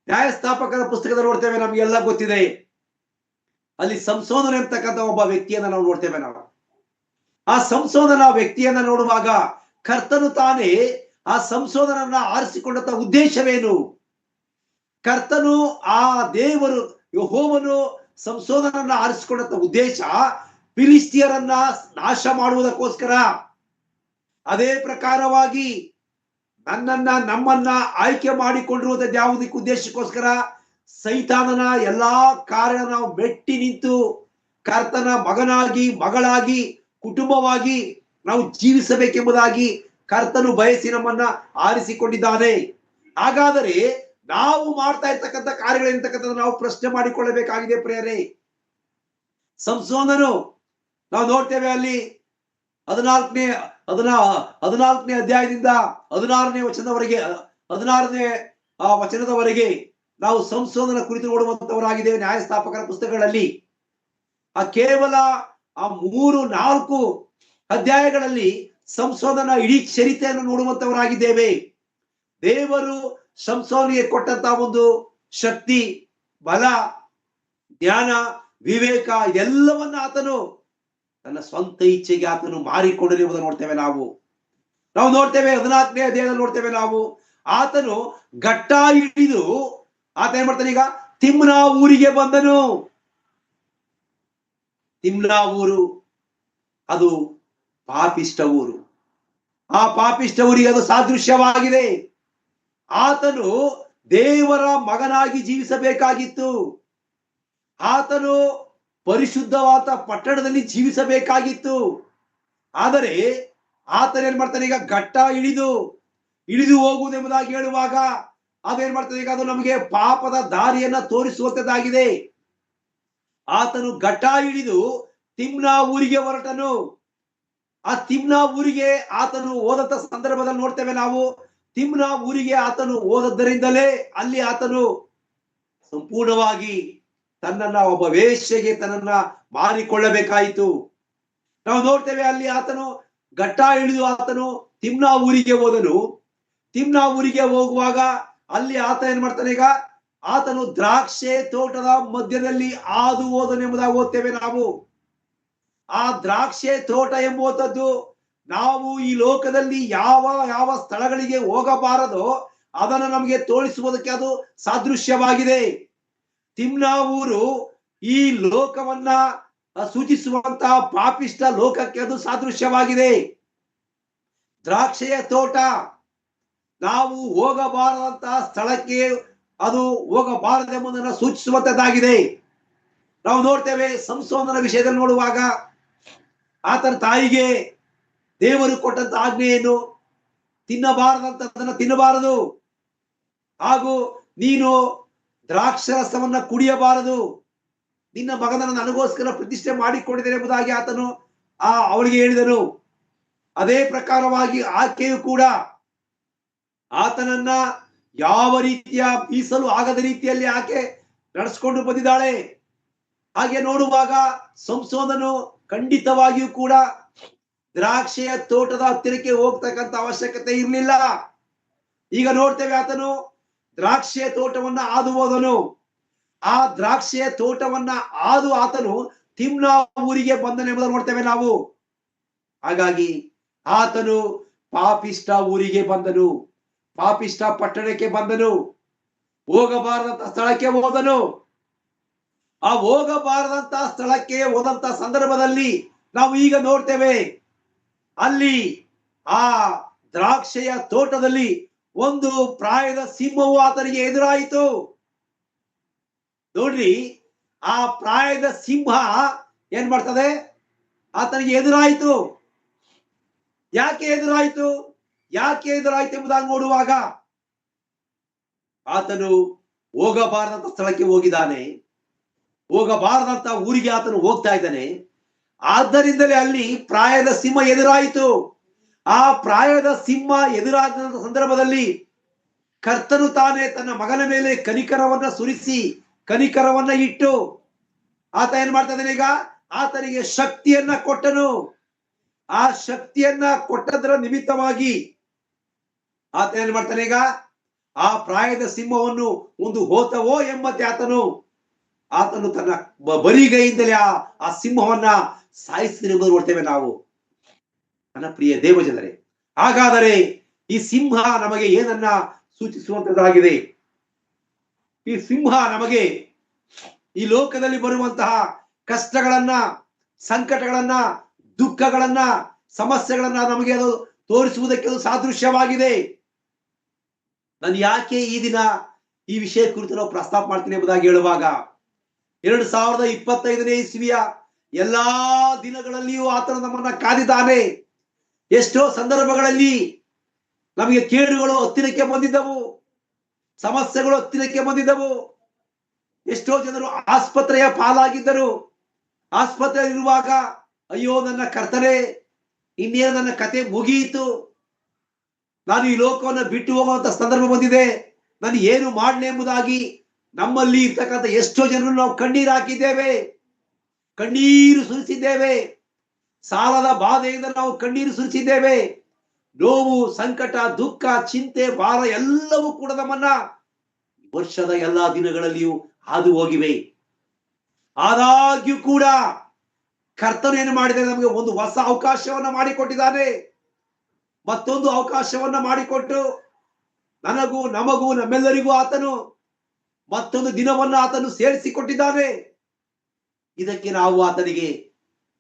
ನ್ಯಾಯಸ್ಥಾಪಕರ ಪುಸ್ತಕದಲ್ಲಿ ನೋಡ್ತೇವೆ, ನಮ್ಗೆಲ್ಲ ಗೊತ್ತಿದೆ. ಅಲ್ಲಿ ಸಂಸೋದನೆ ಅಂತಕ್ಕಂಥ ಒಬ್ಬ ವ್ಯಕ್ತಿಯನ್ನ ನಾವು ನೋಡ್ತೇವೆ. ಆ ಸಂಸೋದನ ವ್ಯಕ್ತಿಯನ್ನ ನೋಡುವಾಗ ಕರ್ತನು ತಾನೇ ಆ ಸಂಸೋದನನ್ನ ಆರಿಸಿಕೊಂಡಂತ ಉದ್ದೇಶವೇನು? ಕರ್ತನು ಆ ದೇವರು ಯೆಹೋವನು ಸಂಸೋದನನ್ನ ಆರಿಸಿಕೊಂಡಂತ ಉದ್ದೇಶ ಫಿಲಿಸ್ತಿಯರನ್ನ ನಾಶ ಮಾಡುವುದಕ್ಕೋಸ್ಕರ. ಅದೇ ಪ್ರಕಾರವಾಗಿ ನಮ್ಮನ್ನ ಆಯ್ಕೆ ಮಾಡಿಕೊಂಡಿರುವುದಕ್ಕೆ ಯಾವುದಕ್ಕೆ ಉದ್ದೇಶಕ್ಕೋಸ್ಕರ? ಸೈತಾನನ ಎಲ್ಲಾ ಕಾರ್ಯ ನಾವು ಮೆಟ್ಟಿ ನಿಂತು ಕರ್ತನ ಮಗನಾಗಿ ಮಗಳಾಗಿ ಕುಟುಂಬವಾಗಿ ನಾವು ಜೀವಿಸಬೇಕೆಂಬುದಾಗಿ ಕರ್ತನು ಬಯಸಿ ನಮ್ಮನ್ನ ಆರಿಸಿಕೊಂಡಿದ್ದಾನೆ. ಹಾಗಾದರೆ ನಾವು ಮಾಡ್ತಾ ಇರ್ತಕ್ಕಂಥ ಕಾರ್ಯಗಳಿರ್ತಕ್ಕಂಥ ನಾವು ಪ್ರಶ್ನೆ ಮಾಡಿಕೊಳ್ಳಬೇಕಾಗಿದೆ ಪ್ರಿಯರೇ. ಸಂಸೋನನು ನಾವು ನೋಡ್ತೇವೆ ಅಲ್ಲಿ 14ನೇ ಅಧ್ಯಾಯದಿಂದ 16ನೇ ವಚನದವರೆಗೆ ನಾವು ಸಂಸೋನನ ಕುರಿತು ನೋಡುವಂತವರಾಗಿದ್ದೇವೆ ನ್ಯಾಯಸ್ಥಾಪಕರ ಪುಸ್ತಕಗಳಲ್ಲಿ. ಕೇವಲ 3-4 ಅಧ್ಯಾಯಗಳಲ್ಲಿ ಸಂಸೋನನ ಇಡೀ ಚರಿತ್ರೆಯನ್ನು ನೋಡುವಂತವರಾಗಿದ್ದೇವೆ. ದೇವರು ಸಂಸೋನಿಗೆ ಕೊಟ್ಟಂತ ಒಂದು ಶಕ್ತಿ, ಬಲ, ಜ್ಞಾನ, ವಿವೇಕ ಇದೆಲ್ಲವನ್ನ ಆತನು ತನ್ನ ಸ್ವಂತ ಇಚ್ಛೆಗೆ ಆತನು ಮಾರಿಕೊಂಡಿರುವುದನ್ನು ನೋಡ್ತೇವೆ ನಾವು ನೋಡ್ತೇವೆ 14ನೇ ಅಧ್ಯಾಯದಲ್ಲಿ ನೋಡ್ತೇವೆ ನಾವು. ಆತನು ಘಟ್ಟ ಹಿಡಿದು ಆತ ಏನ್ ಮಾಡ್ತಾನೆ? ಈಗ ತಿಮ್ನಾ ಊರಿಗೆ ಬಂದನು. ತಿಮ್ನಾ ಊರು ಅದು ಪಾಪಿಷ್ಟ ಊರು. ಆ ಪಾಪಿಷ್ಟ ಊರಿಗೆ ಅದು ಸಾದೃಶ್ಯವಾಗಿದೆ. ಆತನು ದೇವರ ಮಗನಾಗಿ ಜೀವಿಸಬೇಕಾಗಿತ್ತು. ಆತನು ಪರಿಶುದ್ಧವಾದ ಪಟ್ಟಣದಲ್ಲಿ ಜೀವಿಸಬೇಕಾಗಿತ್ತು. ಆದರೆ ಆತನ ಏನ್ ಮಾಡ್ತಾನೆ? ಈಗ ಘಟ್ಟ ಇಳಿದು ಹೋಗುವುದೆಂಬುದಾಗಿ ಹೇಳುವಾಗ ಅದೇನ್ ಮಾಡ್ತಾನೆ? ಈಗ ಅದು ನಮಗೆ ಪಾಪದ ದಾರಿಯನ್ನ ತೋರಿಸುವಂತದ್ದಾಗಿದೆ. ಆತನು ಘಟ್ಟ ಹಿಡಿದು ತಿಮ್ನಾ ಊರಿಗೆ ಹೊರಟನು. ಆ ತಿಮ್ನಾ ಊರಿಗೆ ಆತನು ಹೋದಂತ ಸಂದರ್ಭದಲ್ಲಿ ನೋಡ್ತೇವೆ ನಾವು. ತಿಮ್ನಾ ಊರಿಗೆ ಆತನು ಹೋದದ್ದರಿಂದಲೇ ಅಲ್ಲಿ ಆತನು ಸಂಪೂರ್ಣವಾಗಿ ತನ್ನನ್ನ ಒಬ್ಬ ವೇಶ್ಯೆಗೆ ತನ್ನನ್ನ ಮಾರಿಕೊಳ್ಳಬೇಕಾಯಿತು. ನಾವು ನೋಡ್ತೇವೆ ಅಲ್ಲಿ ಆತನು ಘಟ್ಟ ಹಿಡಿದು ಆತನು ತಿಮ್ನಾ ಊರಿಗೆ ಹೋದನು. ತಿಮ್ನಾ ಊರಿಗೆ ಹೋಗುವಾಗ ಅಲ್ಲಿ ಆತ ಏನ್ ಮಾಡ್ತಾನೆ? ಈಗ ಆತನು ದ್ರಾಕ್ಷೆ ತೋಟದ ಮಧ್ಯದಲ್ಲಿ ಹಾದು ಹೋದನೆಂಬುದಾಗಿ ಓದ್ತೇವೆ ನಾವು. ಆ ದ್ರಾಕ್ಷೆ ತೋಟ ಎಂಬುವಂಥದ್ದು ನಾವು ಈ ಲೋಕದಲ್ಲಿ ಯಾವ ಸ್ಥಳಗಳಿಗೆ ಹೋಗಬಾರದೋ ಅದನ್ನು ನಮಗೆ ತೋರಿಸುವುದಕ್ಕೆ ಅದು ಸಾದೃಶ್ಯವಾಗಿದೆ. ತಿಮ್ನಾ ಊರು ಈ ಲೋಕವನ್ನ ಸೂಚಿಸುವಂತಹ ಪಾಪಿಷ್ಟ ಲೋಕಕ್ಕೆ ಅದು ಸಾದೃಶ್ಯವಾಗಿದೆ. ದ್ರಾಕ್ಷೆಯ ತೋಟ ನಾವು ಹೋಗಬಾರದಂತಹ ಸ್ಥಳಕ್ಕೆ ಅದು ಹೋಗಬಾರದೆಂಬುದನ್ನು ಸೂಚಿಸುವಂತದ್ದಾಗಿದೆ. ನಾವು ನೋಡ್ತೇವೆ ಸಂಸೋನನ ವಿಷಯದಲ್ಲಿ ನೋಡುವಾಗ ಆತನ ತಾಯಿಗೆ ದೇವರು ಕೊಟ್ಟಂತ ಆಜ್ಞೆಯನ್ನು ತಿನ್ನಬಾರದಂತದನ್ನ ತಿನ್ನಬಾರದು, ಹಾಗೂ ನೀನು ದ್ರಾಕ್ಷರಸವನ್ನ ಕುಡಿಯಬಾರದು, ನಿನ್ನ ಮಗನನ್ನು ನನಗೋಸ್ಕರ ಪ್ರತಿಷ್ಠೆ ಮಾಡಿಕೊಂಡಿದ್ದೇನೆ ಎಂಬುದಾಗಿ ಆತನು ಅವಳಿಗೆ ಹೇಳಿದನು. ಅದೇ ಪ್ರಕಾರವಾಗಿ ಆಕೆಯು ಕೂಡ ಆತನನ್ನ ಯಾವ ರೀತಿಯ ಮೀಸಲು ಆಗದ ರೀತಿಯಲ್ಲಿ ಆಕೆ ನಡೆಸ್ಕೊಂಡು ಬಂದಿದ್ದಾಳೆ. ಹಾಗೆ ನೋಡುವಾಗ ಸಂಸೋನನು ಖಂಡಿತವಾಗಿಯೂ ಕೂಡ ದ್ರಾಕ್ಷೆಯ ತೋಟದ ಹತ್ತಿರಕ್ಕೆ ಹೋಗ್ತಕ್ಕಂಥ ಅವಶ್ಯಕತೆ ಇರಲಿಲ್ಲ. ಈಗ ನೋಡ್ತೇವೆ ಆತನು ದ್ರಾಕ್ಷಿಯ ತೋಟವನ್ನ ಹಾದು ಹೋದನು. ಆ ದ್ರಾಕ್ಷಿಯ ತೋಟವನ್ನ ಹಾದು ಆತನು ತಿಮ್ನಾ ಊರಿಗೆ ಬಂದನೆಂಬುದನ್ನು ನೋಡ್ತೇವೆ ನಾವು. ಹಾಗಾಗಿ ಆತನು ಪಾಪಿಷ್ಟ ಊರಿಗೆ ಬಂದನು, ಪಾಪಿಷ್ಟ ಪಟ್ಟಣಕ್ಕೆ ಬಂದನು, ಹೋಗಬಾರದಂತ ಸ್ಥಳಕ್ಕೆ ಹೋದನು. ಆ ಹೋಗಬಾರದಂತ ಸ್ಥಳಕ್ಕೆ ಹೋದಂತ ಸಂದರ್ಭದಲ್ಲಿ ನಾವು ಈಗ ನೋಡ್ತೇವೆ ಅಲ್ಲಿ ಆ ದ್ರಾಕ್ಷೆಯ ತೋಟದಲ್ಲಿ ಒಂದು ಪ್ರಾಯದ ಸಿಂಹವು ಆತನಿಗೆ ಎದುರಾಯಿತು. ನೋಡ್ರಿ, ಆ ಪ್ರಾಯದ ಸಿಂಹ ಏನ್ ಮಾಡ್ತದೆ? ಆತನಿಗೆ ಎದುರಾಯಿತು. ಯಾಕೆ ಎದುರಾಯಿತು ಎಂಬುದಾಗಿ ನೋಡುವಾಗ ಆತನು ಹೋಗಬಾರದಂತ ಸ್ಥಳಕ್ಕೆ ಹೋಗಿದ್ದಾನೆ, ಹೋಗಬಾರದಂತ ಊರಿಗೆ ಆತನು ಹೋಗ್ತಾ ಇದ್ದಾನೆ. ಆದ್ದರಿಂದಲೇ ಅಲ್ಲಿ ಪ್ರಾಯದ ಸಿಂಹ ಎದುರಾಯಿತು. ಆ ಪ್ರಾಯದ ಸಿಂಹ ಎದುರಾದ ಸಂದರ್ಭದಲ್ಲಿ ಕರ್ತನು ತಾನೇ ತನ್ನ ಮಗನ ಮೇಲೆ ಕನಿಕರವನ್ನ ಸುರಿಸಿ ಕನಿಕರವನ್ನ ಇಟ್ಟು ಆತ ಏನ್ ಮಾಡ್ತಾ ಇದ್ದಾನೆ? ಈಗ ಆತನಿಗೆ ಶಕ್ತಿಯನ್ನ ಕೊಟ್ಟನು. ಆ ಶಕ್ತಿಯನ್ನ ಕೊಟ್ಟದರ ನಿಮಿತ್ತವಾಗಿ ಆತ ಏನ್ ಮಾಡ್ತಾನೆ? ಈಗ ಆ ಪ್ರಾಯದ ಸಿಂಹವನ್ನು ಒಂದು ಹೋತವೋ ಎಂಬಂತೆ ಆತನು ತನ್ನ ಬರಿಗೈಯಿಂದಲೇ ಆ ಸಿಂಹವನ್ನ ಸಾಯಿಸಿದ ನೋಡ್ತೇವೆ ನಾವು. ನನ್ನ ಪ್ರಿಯ ದೇವಜನರೇ, ಹಾಗಾದರೆ ಈ ಸಿಂಹ ನಮಗೆ ಏನನ್ನ ಸೂಚಿಸುವಂತದ್ದಾಗಿದೆ? ಈ ಸಿಂಹ ನಮಗೆ ಈ ಲೋಕದಲ್ಲಿ ಬರುವಂತಹ ಕಷ್ಟಗಳನ್ನ, ಸಂಕಟಗಳನ್ನ, ದುಃಖಗಳನ್ನ, ಸಮಸ್ಯೆಗಳನ್ನ ನಮಗೆ ಅದು ತೋರಿಸುವುದಕ್ಕೆ ಅದು ಸಾದೃಶ್ಯವಾಗಿದೆ. ನಾನು ಯಾಕೆ ಈ ದಿನ ಈ ವಿಷಯ ಕುರಿತು ನಾವು ಪ್ರಸ್ತಾಪ ಮಾಡ್ತೀನಿ ಎಂಬುದಾಗಿ ಹೇಳುವಾಗ, 2025ನೇ ಇಸ್ವಿಯ ಎಲ್ಲಾ ದಿನಗಳಲ್ಲಿಯೂ ಆತನು ನಮ್ಮನ್ನ ಕಾದಿದ್ದಾನೆ. ಎಷ್ಟೋ ಸಂದರ್ಭಗಳಲ್ಲಿ ನಮಗೆ ಕೇಡುಗಳು ಹತ್ತಿರಕ್ಕೆ ಬಂದಿದ್ದವು, ಸಮಸ್ಯೆಗಳು ಹತ್ತಿರಕ್ಕೆ ಬಂದಿದ್ದವು. ಎಷ್ಟೋ ಜನರು ಆಸ್ಪತ್ರೆಯ ಪಾಲಾಗಿದ್ದರು. ಆಸ್ಪತ್ರೆಯಲ್ಲಿರುವಾಗ ಅಯ್ಯೋ ನನ್ನ ಕರ್ತನೆ, ಇನ್ನೇನು ನನ್ನ ಕತೆ ಮುಗಿಯಿತು, ನಾನು ಈ ಲೋಕವನ್ನು ಬಿಟ್ಟು ಹೋಗುವಂತ ಸಂದರ್ಭ ಬಂದಿದೆ, ನಾನು ಏನು ಮಾಡಲಿ ಎಂಬುದಾಗಿ ನಮ್ಮಲ್ಲಿ ಇರ್ತಕ್ಕಂಥ ಎಷ್ಟೋ ಜನರು ನಾವು ಕಣ್ಣೀರು ಹಾಕಿದ್ದೇವೆ, ಕಣ್ಣೀರು ಸುರಿಸಿದ್ದೇವೆ. ಸಾಲದ ಬಾಧೆಯಿಂದ ನಾವು ಕಣ್ಣೀರು ಸುರಿಸಿದ್ದೇವೆ. ನೋವು, ಸಂಕಟ, ದುಃಖ, ಚಿಂತೆ, ಭಾರ ಎಲ್ಲವೂ ಕೂಡ ನಮ್ಮನ್ನ ವರ್ಷದ ಎಲ್ಲಾ ದಿನಗಳಲ್ಲಿಯೂ ಹಾದು ಹೋಗಿವೆ. ಆದಾಗ್ಯೂ ಕೂಡ ಕರ್ತನು ಏನು ಮಾಡಿದರೆ, ನಮಗೆ ಒಂದು ಹೊಸ ಅವಕಾಶವನ್ನ ಮಾಡಿಕೊಟ್ಟಿದ್ದಾನೆ. ಮತ್ತೊಂದು ಅವಕಾಶವನ್ನ ಮಾಡಿಕೊಟ್ಟು ನನಗೂ, ನಮಗೂ, ನಮ್ಮೆಲ್ಲರಿಗೂ ಆತನು ಮತ್ತೊಂದು ದಿನವನ್ನ ಆತನು ಸೇರಿಸಿಕೊಟ್ಟಿದ್ದಾನೆ. ಇದಕ್ಕೆ ನಾವು ಆತನಿಗೆ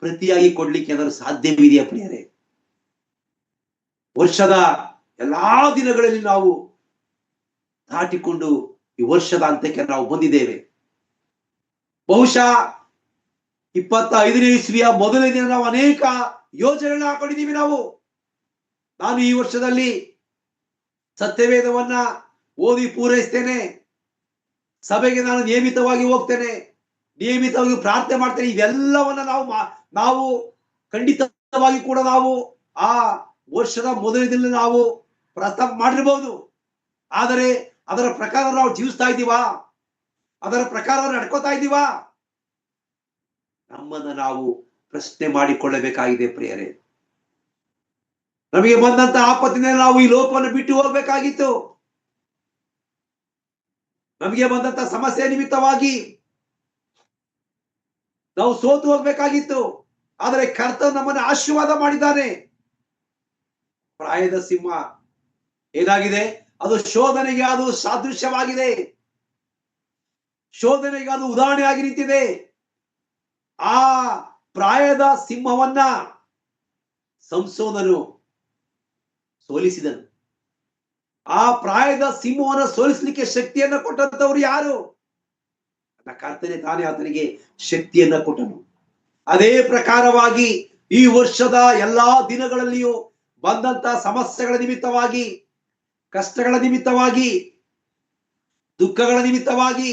ಪ್ರತಿಯಾಗಿ ಕೊಡ್ಲಿಕ್ಕೆ ಅದರ ಸಾಧ್ಯವಿದೆಯಾ ಪ್ರಿಯರೇ? ವರ್ಷದ ಎಲ್ಲಾ ದಿನಗಳಲ್ಲಿ ನಾವು ದಾಟಿಕೊಂಡು ಈ ವರ್ಷದ ಅಂತ್ಯಕ್ಕೆ ನಾವು ಬಂದಿದ್ದೇವೆ. ಬಹುಶಃ 25ನೇ ಇಸ್ವಿಯ ಮೊದಲನೇ ದಿನ ನಾವು ಅನೇಕ ಯೋಜನೆಗಳನ್ನ ಹಾಕೊಂಡಿದ್ದೀವಿ. ನಾನು ಈ ವರ್ಷದಲ್ಲಿ ಸತ್ಯವೇದವನ್ನ ಓದಿ ಪೂರೈಸ್ತೇನೆ, ಸಭೆಗೆ ನಾನು ನಿಯಮಿತವಾಗಿ ಹೋಗ್ತೇನೆ, ನಿಯಮಿತವಾಗಿ ಪ್ರಾರ್ಥನೆ ಮಾಡ್ತೇನೆ. ಇವೆಲ್ಲವನ್ನ ನಾವು ಖಂಡಿತವಾಗಿ ಕೂಡ ನಾವು ಆ ವರ್ಷದ ಮೊದಲನೇ ದಿನ ನಾವು ಪ್ರಸ್ತಾಪ ಮಾಡಿರ್ಬೋದು. ಆದರೆ ಅದರ ಪ್ರಕಾರ ನಾವು ಜೀವಿಸ್ತಾ ಇದ್ದೀವಾ? ಅದರ ಪ್ರಕಾರ ನಡ್ಕೋತಾ ಇದ್ದೀವಾ? ನಮ್ಮನ್ನ ನಾವು ಪ್ರಶ್ನೆ ಮಾಡಿಕೊಳ್ಳಬೇಕಾಗಿದೆ ಪ್ರಿಯರೇ. ನಮಗೆ ಬಂದಂತ ಆಪತ್ತಿನಲ್ಲಿ ನಾವು ಈ ಲೋಕವನ್ನು ಬಿಟ್ಟು ಹೋಗ್ಬೇಕಾಗಿತ್ತು. ನಮಗೆ ಬಂದಂತ ಸಮಸ್ಯೆ ನಿಮಿತ್ತವಾಗಿ ನಾವು ಸೋತು ಹೋಗ್ಬೇಕಾಗಿತ್ತು. ಆದರೆ ಕರ್ತನು ನಮ್ಮನ್ನು ಆಶೀರ್ವಾದ ಮಾಡಿದ್ದಾನೆ. ಪ್ರಾಯದ ಸಿಂಹ ಏನಾಗಿದೆ? ಅದು ಶೋಧನೆಗೆ ಅದು ಸಾದೃಶ್ಯವಾಗಿದೆ, ಶೋಧನೆಗೆ ಅದು ಉದಾಹರಣೆಯಾಗಿ ನಿಂತಿದೆ. ಆ ಪ್ರಾಯದ ಸಿಂಹವನ್ನ ಸಂಸೋನನು ಸೋಲಿಸಿದನು. ಆ ಪ್ರಾಯದ ಸಿಂಹವನ್ನು ಸೋಲಿಸಲಿಕ್ಕೆ ಶಕ್ತಿಯನ್ನ ಕೊಟ್ಟಂತವ್ರು ಯಾರು? ನನ್ನ ಕರ್ತನೆ ತಾನೇ ಆತನಿಗೆ ಶಕ್ತಿಯನ್ನ ಕೊಟ್ಟನು. ಅದೇ ಪ್ರಕಾರವಾಗಿ ಈ ವರ್ಷದ ಎಲ್ಲಾ ದಿನಗಳಲ್ಲಿಯೂ ಬಂದಂತ ಸಮಸ್ಯೆಗಳ ನಿಮಿತ್ತವಾಗಿ, ಕಷ್ಟಗಳ ನಿಮಿತ್ತವಾಗಿ, ದುಃಖಗಳ ನಿಮಿತ್ತವಾಗಿ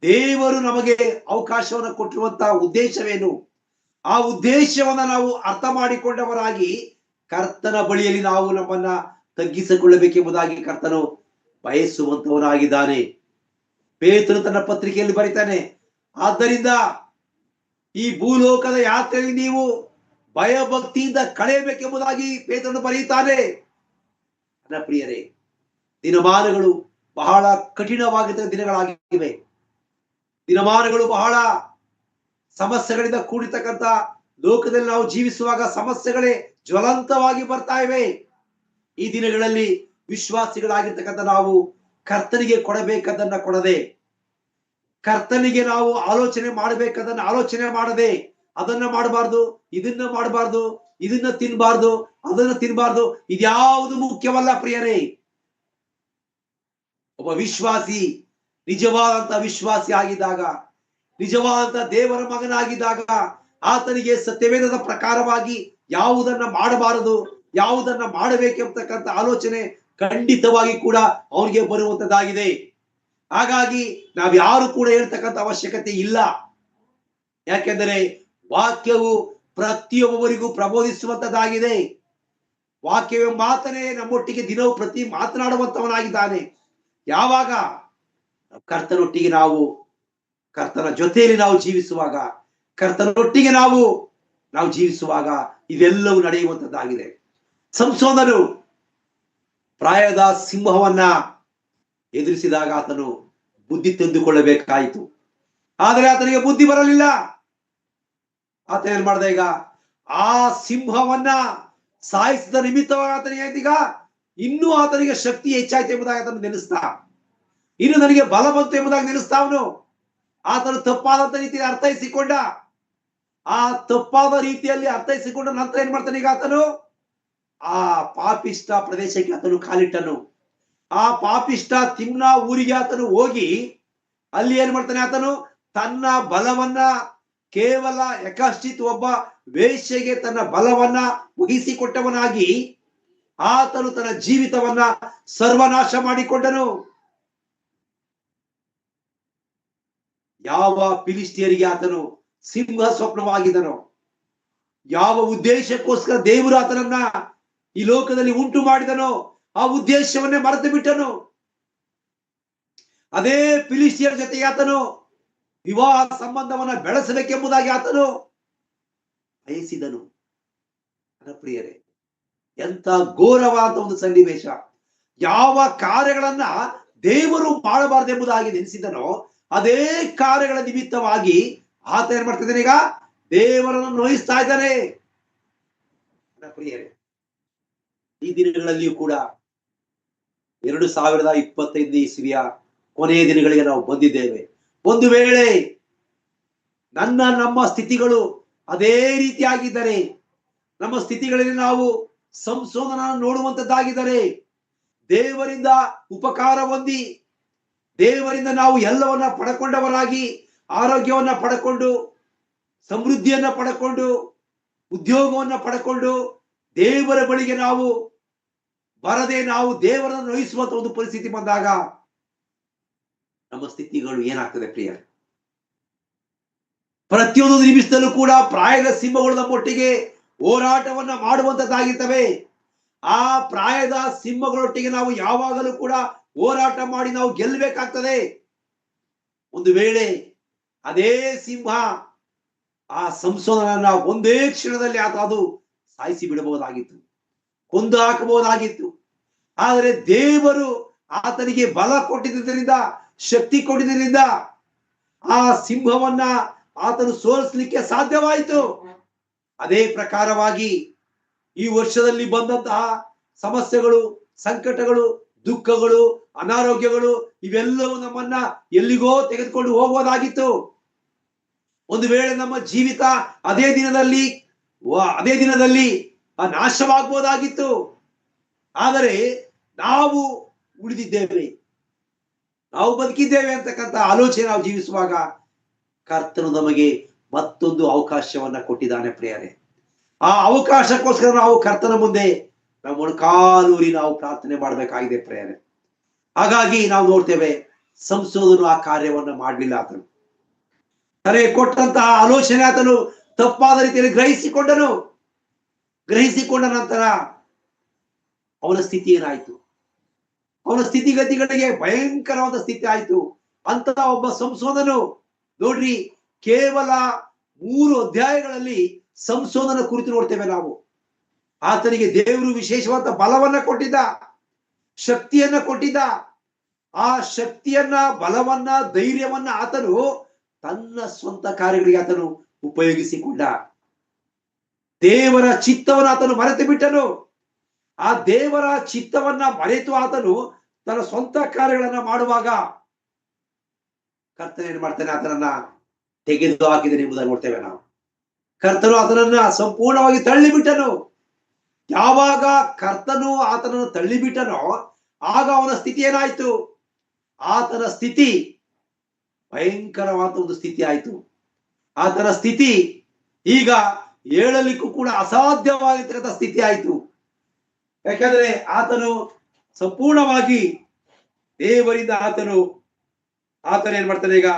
ದೇವರು ನಮಗೆ ಅವಕಾಶವನ್ನು ಕೊಟ್ಟಿರುವಂತಹ ಉದ್ದೇಶವೇನು? ಆ ಉದ್ದೇಶವನ್ನ ನಾವು ಅರ್ಥ ಮಾಡಿಕೊಂಡವರಾಗಿ ಕರ್ತನ ಬಳಿಯಲ್ಲಿ ನಾವು ನಮ್ಮನ್ನ ತಗ್ಗಿಸಿಕೊಳ್ಳಬೇಕೆಂಬುದಾಗಿ ಕರ್ತನು ಬಯಸುವಂತವನಾಗಿದ್ದಾನೆ. ಪೇತ್ರನು ತನ್ನ ಪತ್ರಿಕೆಯಲ್ಲಿ ಬರೀತಾನೆ, ಆದ್ದರಿಂದ ಈ ಭೂಲೋಕದ ಯಾತ್ರೆಯಲ್ಲಿ ನೀವು ಭಯಭಕ್ತಿಯಿಂದ ಕಳೆಯಬೇಕೆಂಬುದಾಗಿ ಪೇತ್ರನು ಬರೆಯುತ್ತಾನೆ. ನನ್ನ ಪ್ರಿಯರೇ, ದಿನಮಾನಗಳು ಬಹಳ ಕಠಿಣವಾಗಿದ್ದ ದಿನಗಳಾಗಿವೆ. ದಿನಮಾನಗಳು ಬಹಳ ಸಮಸ್ಯೆಗಳಿಂದ ಕೂಡಿರ್ತಕ್ಕಂಥ ಲೋಕದಲ್ಲಿ ನಾವು ಜೀವಿಸುವಾಗ ಸಮಸ್ಯೆಗಳೇ ಜ್ವಲಂತವಾಗಿ ಬರ್ತಾ ಇವೆ. ಈ ದಿನಗಳಲ್ಲಿ ವಿಶ್ವಾಸಿಗಳಾಗಿರ್ತಕ್ಕಂಥ ನಾವು ಕರ್ತನಿಗೆ ಕೊಡಬೇಕದನ್ನ ಕೊಡದೆ, ಕರ್ತನಿಗೆ ನಾವು ಆಲೋಚನೆ ಮಾಡಬೇಕದನ್ನ ಆಲೋಚನೆ ಮಾಡದೆ, ಅದನ್ನ ಮಾಡಬಾರ್ದು, ಇದನ್ನ ಮಾಡಬಾರ್ದು, ಇದನ್ನ ತಿನ್ಬಾರ್ದು, ಅದನ್ನ ತಿನ್ಬಾರ್ದು, ಇದ್ಯಾವುದು ಮುಖ್ಯವಲ್ಲ ಪ್ರಿಯರೇ. ಒಬ್ಬ ವಿಶ್ವಾಸಿ ನಿಜವಾದಂತ ವಿಶ್ವಾಸಿ ಆಗಿದ್ದಾಗ, ನಿಜವಾದಂತ ದೇವರ ಮಗನಾಗಿದ್ದಾಗ ಆತನಿಗೆ ಸತ್ಯವೇದದ ಪ್ರಕಾರವಾಗಿ ಯಾವುದನ್ನ ಮಾಡಬಾರದು, ಯಾವುದನ್ನ ಮಾಡಬೇಕೆಂಬತಕ್ಕಂಥ ಆಲೋಚನೆ ಖಂಡಿತವಾಗಿ ಕೂಡ ಅವನಿಗೆ ಬರುವಂತದ್ದಾಗಿದೆ. ಹಾಗಾಗಿ ನಾವ್ಯಾರು ಕೂಡ ಹೇಳ್ತಕ್ಕಂಥ ಅವಶ್ಯಕತೆ ಇಲ್ಲ. ಯಾಕೆಂದರೆ ವಾಕ್ಯವು ಪ್ರತಿಯೊಬ್ಬರಿಗೂ ಪ್ರಬೋಧಿಸುವಂತದ್ದಾಗಿದೆ. ವಾಕ್ಯವೆಂಬಾತನೇ ನಮ್ಮೊಟ್ಟಿಗೆ ದಿನವೂ ಪ್ರತಿ ಮಾತನಾಡುವಂತವನಾಗಿದ್ದಾನೆ. ಯಾವಾಗ ಕರ್ತನೊಟ್ಟಿಗೆ ನಾವು, ಕರ್ತನ ಜೊತೆಯಲ್ಲಿ ನಾವು ಜೀವಿಸುವಾಗ, ಕರ್ತನೊಟ್ಟಿಗೆ ನಾವು ಜೀವಿಸುವಾಗ ಇವೆಲ್ಲವೂ ನಡೆಯುವಂತದ್ದಾಗಿದೆ. ಸಂಸೋನನು ಪ್ರಾಯದ ಸಿಂಹವನ್ನ ಎದುರಿಸಿದಾಗ ಆತನು ಬುದ್ಧಿ ತೆಗೆದುಕೊಳ್ಳಬೇಕಾಯಿತು. ಆದರೆ ಆತನಿಗೆ ಬುದ್ಧಿ ಬರಲಿಲ್ಲ. ಆತ ಏನ್ ಮಾಡ್ದ? ಈಗ ಆ ಸಿಂಹವನ್ನ ಸಾಯಿಸಿದ ನಿಮಿತ್ತವಾಗಿ ಆತನಿಗೆ ಈಗ ಇನ್ನೂ ಆತನಿಗೆ ಶಕ್ತಿ ಹೆಚ್ಚಾಯ್ತು ಎಂಬುದಾಗಿ ಆತನು ನೆನೆಸ್ತಾ, ಇನ್ನು ನನಗೆ ಬಲ ಬಂತು ಎಂಬುದಾಗಿ ನೆನೆಸ್ತಾ ಅವನು ಆತನು ತಪ್ಪಾದಂತ ರೀತಿಯಲ್ಲಿ ಅರ್ಥೈಸಿಕೊಂಡ. ಆ ತಪ್ಪಾದ ರೀತಿಯಲ್ಲಿ ಅರ್ಥೈಸಿಕೊಂಡ ನಂತರ ಏನ್ ಮಾಡ್ತಾನೆ ಈಗ ಆತನು ಆ ಪಾಪಿಷ್ಟ ಪ್ರದೇಶಕ್ಕೆ ಆತನು ಕಾಲಿಟ್ಟನು. ಆ ಪಾಪಿಷ್ಟ ತಿಮ್ನಾ ಊರಿಗೆ ಆತನು ಹೋಗಿ ಅಲ್ಲಿ ಏನ್ ಮಾಡ್ತಾನೆ ಆತನು ತನ್ನ ಬಲವನ್ನ ಕೇವಲ ಯಕಶ್ಚಿತ್ ಒಬ್ಬ ವೇಶ್ಯೆಗೆ ತನ್ನ ಬಲವನ್ನ ಮುಗಿಸಿಕೊಟ್ಟವನಾಗಿ ಆತನು ತನ್ನ ಜೀವಿತವನ್ನ ಸರ್ವನಾಶ ಮಾಡಿಕೊಂಡನು. ಯಾವ ಫಿಲಿಸ್ಟಿಯರಿಗೆ ಆತನು ಸಿಂಹ ಸ್ವಪ್ನವಾಗಿದ್ದನೋ, ಯಾವ ಉದ್ದೇಶಕ್ಕೋಸ್ಕರ ದೇವರು ಆತನನ್ನ ಈ ಲೋಕದಲ್ಲಿ ಉಂಟು ಮಾಡಿದನೋ ಆ ಉದ್ದೇಶವನ್ನೇ ಮರೆತು ಬಿಟ್ಟನು. ಅದೇ ಫಿಲಿಸ್ಟಿಯರ್ ಜೊತೆಗೆ ಆತನು ವಿವಾಹ ಸಂಬಂಧವನ್ನ ಬೆಳೆಸಬೇಕೆಂಬುದಾಗಿ ಆತನು ಬಯಸಿದನು. ನನ್ನ ಪ್ರಿಯರೇ, ಎಂತ ಘೋರವಾದ ಒಂದು ಸನ್ನಿವೇಶ. ಯಾವ ಕಾರ್ಯಗಳನ್ನ ದೇವರು ಮಾಡಬಾರದೆಂಬುದಾಗಿ ನೆನೆಸಿದನೋ ಅದೇ ಕಾರ್ಯಗಳ ನಿಮಿತ್ತವಾಗಿ ಆತ ಏನ್ ಮಾಡ್ತಿದ್ದಾನೆ ಈಗ ದೇವರನ್ನು ನೋಯಿಸ್ತಾ ಇದ್ದಾನೆ. ನನ್ನ ಪ್ರಿಯರೇ, ಈ ದಿನಗಳಲ್ಲಿಯೂ ಕೂಡ 2025 ಇಸವಿಯ ಕೊನೆಯ ದಿನಗಳಿಗೆ ನಾವು ಬಂದಿದ್ದೇವೆ. ಒಂದು ವೇಳೆ ನಮ್ಮ ಸ್ಥಿತಿಗಳು ಅದೇ ರೀತಿಯಾಗಿದ್ದರೆ, ನಮ್ಮ ಸ್ಥಿತಿಗಳಲ್ಲಿ ನಾವು ಸಂಶೋಧನ ನೋಡುವಂತದ್ದಾಗಿದ್ದರೆ, ದೇವರಿಂದ ಉಪಕಾರ ಹೊಂದಿ ದೇವರಿಂದ ನಾವು ಎಲ್ಲವನ್ನ ಪಡ್ಕೊಂಡವರಾಗಿ ಆರೋಗ್ಯವನ್ನ ಪಡ್ಕೊಂಡು ಸಮೃದ್ಧಿಯನ್ನ ಪಡ್ಕೊಂಡು ಉದ್ಯೋಗವನ್ನ ಪಡ್ಕೊಂಡು ದೇವರ ಬಳಿಗೆ ನಾವು ಬರದೆ ನಾವು ದೇವರನ್ನು ನೋಯಿಸುವಂತ ಒಂದು ಪರಿಸ್ಥಿತಿ ಬಂದಾಗ ನಮ್ಮ ಸ್ಥಿತಿಗಳು ಏನಾಗ್ತದೆ ಪ್ರಿಯರೇ? ಪ್ರತಿಯೊಂದು ನಿಮಿಷದಲ್ಲೂ ಕೂಡ ಪ್ರಾಯದ ಸಿಂಹಗಳು ನಮ್ಮೊಟ್ಟಿಗೆ ಹೋರಾಟವನ್ನ ಮಾಡುವಂತದ್ದಾಗಿರ್ತವೆ. ಆ ಪ್ರಾಯದ ಸಿಂಹಗಳೊಟ್ಟಿಗೆ ನಾವು ಯಾವಾಗಲೂ ಕೂಡ ಹೋರಾಟ ಮಾಡಿ ನಾವು ಗೆಲ್ಲಬೇಕಾಗ್ತದೆ. ಒಂದು ವೇಳೆ ಅದೇ ಸಿಂಹ ಆ ಸಂಸೋನನ್ನ ಒಂದೇ ಕ್ಷಣದಲ್ಲಿ ಅದು ಸಾಯಿಸಿ ಬಿಡಬಹುದಾಗಿತ್ತು, ಕೊಂದು ಹಾಕಬಹುದಾಗಿತ್ತು. ಆದರೆ ದೇವರು ಆತನಿಗೆ ಬಲ ಕೊಟ್ಟಿದ್ದರಿಂದ, ಶಕ್ತಿ ಕೊಟ್ಟಿದ್ದರಿಂದ ಆ ಸಿಂಹವನ್ನ ಆತನು ಸೋಲಿಸಲಿಕ್ಕೆ ಸಾಧ್ಯವಾಯಿತು. ಅದೇ ಪ್ರಕಾರವಾಗಿ ಈ ವರ್ಷದಲ್ಲಿ ಬಂದಂತಹ ಸಮಸ್ಯೆಗಳು, ಸಂಕಟಗಳು, ದುಃಖಗಳು, ಅನಾರೋಗ್ಯಗಳು ಇವೆಲ್ಲವೂ ನಮ್ಮನ್ನ ಎಲ್ಲಿಗೋ ತೆಗೆದುಕೊಂಡು ಹೋಗುವುದಾಗಿತ್ತು. ಒಂದು ವೇಳೆ ನಮ್ಮ ಜೀವಿತ ಅದೇ ದಿನದಲ್ಲಿ ನಾಶವಾಗಬಹುದಾಗಿತ್ತು. ಆದರೆ ನಾವು ಉಳಿದಿದ್ದೇವೆ, ನಾವು ಬದುಕಿದ್ದೇವೆ ಅಂತಕ್ಕಂಥ ಆಲೋಚನೆ ನಾವು ಜೀವಿಸುವಾಗ ಕರ್ತನು ನಮಗೆ ಮತ್ತೊಂದು ಅವಕಾಶವನ್ನ ಕೊಟ್ಟಿದ್ದಾನೆ ಪ್ರಿಯರೇ. ಆ ಅವಕಾಶಕ್ಕೋಸ್ಕರ ನಾವು ಕರ್ತನ ಮುಂದೆ ನಾವು ಮೊಣಕಾಲೂರಿ ನಾವು ಪ್ರಾರ್ಥನೆ ಮಾಡಬೇಕಾಗಿದೆ ಪ್ರಿಯರೇ. ಹಾಗಾಗಿ ನಾವು ನೋಡ್ತೇವೆ, ಸಂಸೋದನು ಆ ಕಾರ್ಯವನ್ನ ಮಾಡಲಿಲ್ಲ. ಆತನು ತನಗೆ ಕೊಟ್ಟಂತಹ ಆಲೋಚನೆ ಆತನು ತಪ್ಪಾದ ರೀತಿಯಲ್ಲಿ ಗ್ರಹಿಸಿಕೊಂಡ ನಂತರ ಅವನ ಸ್ಥಿತಿ ಏನಾಯ್ತು? ಅವನ ಸ್ಥಿತಿಗತಿಗಳಿಗೆ ಭಯಂಕರವಾದ ಸ್ಥಿತಿ ಆಯ್ತು. ಅಂತ ಒಬ್ಬ ಸಂಸೋದನು ನೋಡ್ರಿ, ಕೇವಲ 3 ಅಧ್ಯಾಯಗಳಲ್ಲಿ ಸಂಸೋದನ ಕುರಿತು ನೋಡ್ತೇವೆ ನಾವು. ಆತನಿಗೆ ದೇವರು ವಿಶೇಷವಾದ ಬಲವನ್ನ ಕೊಟ್ಟಿದ್ದ, ಶಕ್ತಿಯನ್ನ ಕೊಟ್ಟಿದ್ದ. ಆ ಶಕ್ತಿಯನ್ನ, ಬಲವನ್ನ, ಧೈರ್ಯವನ್ನ ಆತನು ತನ್ನ ಸ್ವಂತ ಕಾರ್ಯಗಳಿಗೆ ಆತನು ಉಪಯೋಗಿಸಿಕೊಂಡ. ದೇವರ ಚಿತ್ತವನ್ನು ಆತನು ಮರೆತು ಬಿಟ್ಟನು. ಆ ದೇವರ ಚಿತ್ತವನ್ನ ಮರೆತು ಆತನು ತನ್ನ ಸ್ವಂತ ಕಾರ್ಯಗಳನ್ನ ಮಾಡುವಾಗ ಕರ್ತನ ಏನ್ ಮಾಡ್ತಾನೆ? ಆತನನ್ನ ತೆಗೆದು ಹಾಕಿದನು ಎಂಬುದನ್ನು ನೋಡ್ತೇವೆ ನಾವು. ಕರ್ತನು ಆತನನ್ನ ಸಂಪೂರ್ಣವಾಗಿ ತಳ್ಳಿಬಿಟ್ಟನು. ಯಾವಾಗ ಕರ್ತನು ಆತನನ್ನು ತಳ್ಳಿಬಿಟ್ಟನೋ ಆಗ ಅವನ ಸ್ಥಿತಿ ಏನಾಯ್ತು? ಆತನ ಸ್ಥಿತಿ ಭಯಂಕರವಾದ ಒಂದು ಸ್ಥಿತಿ ಆಯ್ತು. ಆತನ ಸ್ಥಿತಿ ಈಗ ಹೇಳಲಿಕ್ಕೂ ಕೂಡ ಅಸಾಧ್ಯವಾಗಿರ್ತಕ್ಕಂಥ ಸ್ಥಿತಿ ಆಯ್ತು. ಯಾಕಂದ್ರೆ ಆತನು ಸಂಪೂರ್ಣವಾಗಿ ದೇವರಿಂದ ಆತನ ಏನ್ ಮಾಡ್ತಾನೆ? ಈಗ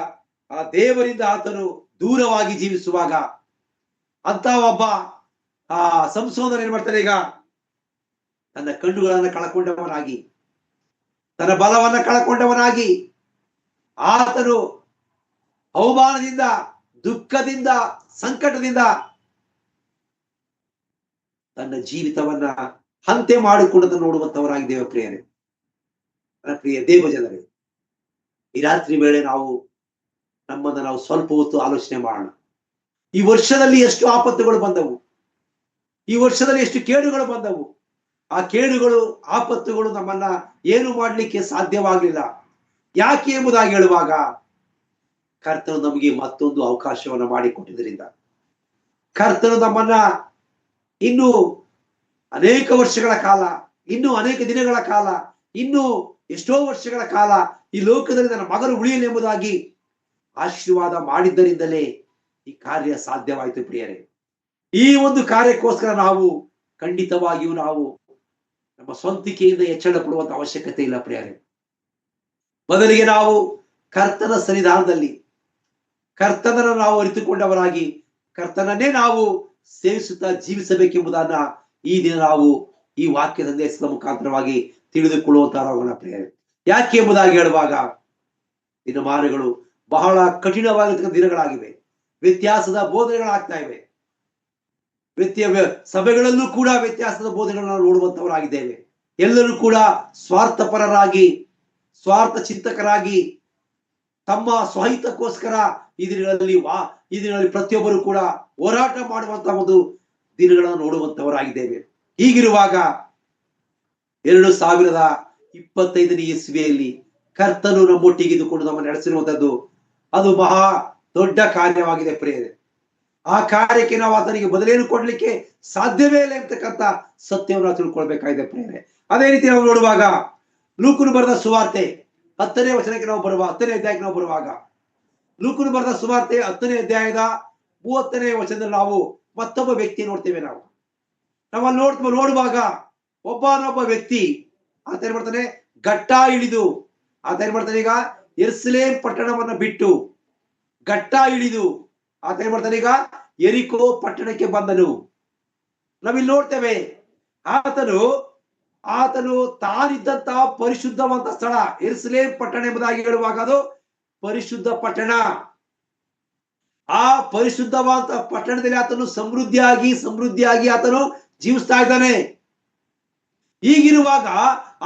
ಆ ದೇವರಿಂದ ಆತನು ದೂರವಾಗಿ ಜೀವಿಸುವಾಗ ಅಂತ ಒಬ್ಬ ಆ ಸಂಸೋದನ ಏನ್ ಮಾಡ್ತಾನೆ? ಈಗ ತನ್ನ ಕಣ್ಣುಗಳನ್ನ ಕಳಕೊಂಡವನಾಗಿ, ತನ್ನ ಬಲವನ್ನ ಕಳಕೊಂಡವನಾಗಿ, ಆತನು ಅವಮಾನದಿಂದ, ದುಃಖದಿಂದ, ಸಂಕಟದಿಂದ ತನ್ನ ಜೀವಿತವನ್ನ ಹಂತೆ ಮಾಡಿಕೊಂಡದನ್ನು ನೋಡುವಂತವರಾಗಿದ್ದೇವೆ ಪ್ರಿಯರೇ. ಪ್ರಿಯ ದೇವ ಜನರೇ, ಈ ರಾತ್ರಿ ವೇಳೆ ನಮ್ಮನ್ನ ನಾವು ಸ್ವಲ್ಪ ಹೊತ್ತು ಆಲೋಚನೆ ಮಾಡೋಣ. ಈ ವರ್ಷದಲ್ಲಿ ಎಷ್ಟು ಆಪತ್ತುಗಳು ಬಂದವು, ಈ ವರ್ಷದಲ್ಲಿ ಎಷ್ಟು ಕೇಡುಗಳು ಬಂದವು. ಆ ಕೇಡುಗಳು, ಆಪತ್ತುಗಳು ನಮ್ಮನ್ನ ಏನು ಮಾಡಲಿಕ್ಕೆ ಸಾಧ್ಯವಾಗಲಿಲ್ಲ. ಯಾಕೆ ಎಂಬುದಾಗಿ ಹೇಳುವಾಗ, ಕರ್ತನು ನಮಗೆ ಮತ್ತೊಂದು ಅವಕಾಶವನ್ನು ಮಾಡಿಕೊಟ್ಟಿದ್ದರಿಂದ, ಕರ್ತನು ನಮ್ಮನ್ನ ಇನ್ನು ಅನೇಕ ವರ್ಷಗಳ ಕಾಲ, ಇನ್ನು ಅನೇಕ ದಿನಗಳ ಕಾಲ, ಇನ್ನು ಎಷ್ಟೋ ವರ್ಷಗಳ ಕಾಲ ಈ ಲೋಕದಲ್ಲಿ ನನ್ನ ಮಗನು ಉಳಿಯಲಿ ಎಂಬುದಾಗಿ ಆಶೀರ್ವಾದ ಮಾಡಿದ್ದರಿಂದಲೇ ಈ ಕಾರ್ಯ ಸಾಧ್ಯವಾಯಿತು ಪ್ರಿಯರೇ. ಈ ಒಂದು ಕಾರ್ಯಕ್ಕೋಸ್ಕರ ನಾವು ಖಂಡಿತವಾಗಿಯೂ ನಾವು ನಮ್ಮ ಸ್ವಂತಿಕೆಯಿಂದ ಹೆಚ್ಚಳ ಪಡುವಂತ ಅವಶ್ಯಕತೆ ಇಲ್ಲ ಪ್ರಿಯರೇ. ಬದಲಿಗೆ ನಾವು ಕರ್ತನ ಸನ್ನಿಧಾನದಲ್ಲಿ ಕರ್ತನನ್ನು ನಾವು ಅರಿತುಕೊಂಡವರಾಗಿ ಕರ್ತನನ್ನೇ ನಾವು ಸೇವಿಸುತ್ತಾ ಜೀವಿಸಬೇಕೆಂಬುದನ್ನ ಈ ದಿನ ನಾವು ಈ ವಾಕ್ಯ ಸಂದೇಶದ ಮುಖಾಂತರವಾಗಿ ತಿಳಿದುಕೊಳ್ಳುವಂತಾಗೋಣ ಪ್ರಿಯರೇ. ಯಾಕೆ ಎಂಬುದಾಗಿ ಹೇಳುವಾಗ, ದಿನಮಾನಗಳು ಬಹಳ ಕಠಿಣವಾಗಿರ್ತಕ್ಕಂಥ ದಿನಗಳಾಗಿವೆ. ವ್ಯತ್ಯಾಸದ ಬೋಧನೆಗಳಾಗ್ತಾ ಇವೆ. ಸಭೆಗಳಲ್ಲೂ ಕೂಡ ವ್ಯತ್ಯಾಸದ ಬೋಧನೆಗಳನ್ನು ನೋಡುವಂತವರಾಗಿದ್ದೇವೆ. ಎಲ್ಲರೂ ಕೂಡ ಸ್ವಾರ್ಥಪರರಾಗಿ, ಸ್ವಾರ್ಥ ಚಿಂತಕರಾಗಿ, ತಮ್ಮ ಸ್ವಹಿತಕ್ಕೋಸ್ಕರ ಈ ದಿನಗಳಲ್ಲಿ ಪ್ರತಿಯೊಬ್ಬರು ಕೂಡ ಹೋರಾಟ ಮಾಡುವಂತಹ ಒಂದು ದಿನಗಳನ್ನು ನೋಡುವಂತವರಾಗಿದ್ದೇವೆ. ಹೀಗಿರುವಾಗ 2025ನೇ ಇಸ್ವಿಯಲ್ಲಿ ಕರ್ತನು ನಮ್ಮೊಟ್ಟಿಗೆ ಇದ್ದುಕೊಂಡು ನಮ್ಮನ್ನು ನಡೆಸಿರುವಂತದ್ದು ಅದು ಮಹಾ ದೊಡ್ಡ ಕಾರ್ಯವಾಗಿದೆ ಪ್ರಿಯರೇ. ಆ ಕಾರ್ಯಕ್ಕೆ ನಾವು ಆತನಿಗೆ ಬದಲೇನು ಕೊಡ್ಲಿಕ್ಕೆ ಸಾಧ್ಯವೇ ಇಲ್ಲ ಎಂಬತಕ್ಕಂಥ ಸತ್ಯವನ್ನು ನಾವು ತಿಳ್ಕೊಳ್ಬೇಕಾಗಿದೆ ಪ್ರಿಯರೇ. ಅದೇ ರೀತಿ ನಾವು ನೋಡುವಾಗ, ಲೂಕನು ಬರೆದ ಸುವಾರ್ತೆ 10ನೇ ವಚನಕ್ಕೆ ನಾವು 10ನೇ ಅಧ್ಯಾಯಕ್ಕೆ ನಾವು ಬರುವಾಗ, ಲೂಕನು ಬರೆದ ಸುವಾರ್ತೆ 10ನೇ ಅಧ್ಯಾಯದ 30ನೇ ವಚನದಲ್ಲಿ ನಾವು ಮತ್ತೊಬ್ಬ ವ್ಯಕ್ತಿ ನೋಡ್ತೇವೆ. ನಾವಲ್ಲಿ ನೋಡುವಾಗ ಒಬ್ಬನೊಬ್ಬ ವ್ಯಕ್ತಿ ಆತ ಏನ್ ಮಾಡ್ತಾನೆ, ಘಟ್ಟ ಇಳಿದು ಆತ ಏನ್ ಮಾಡ್ತಾನೆ, ಈಗ ಯೆರೂಸಲೇಮ್ ಪಟ್ಟಣವನ್ನ ಬಿಟ್ಟು ಘಟ್ಟ ಇಳಿದು ಆತ ಏನ್ ಮಾಡ್ತಾನೆ, ಈಗ ಯೆರಿಕೋ ಪಟ್ಟಣಕ್ಕೆ ಬಂದನು. ನಾವಿಲ್ಲಿ ನೋಡ್ತೇವೆ, ಆತನು ತಾನಿದ್ದಂತಹ ಪರಿಶುದ್ಧವಂತ ಸ್ಥಳ ಯೆರೂಸಲೇಮ್ ಪಟ್ಟಣ ಎಂಬುದಾಗಿ ಹೇಳುವಾಗ ಅದು ಪರಿಶುದ್ಧ ಪಟ್ಟಣ. ಆ ಪರಿಶುದ್ಧವಾದ ಪಟ್ಟಣದಲ್ಲಿ ಆತನು ಸಮೃದ್ಧಿಯಾಗಿ ಆತನು ಜೀವಿಸ್ತಾ ಇದ್ದಾನೆ. ಹೀಗಿರುವಾಗ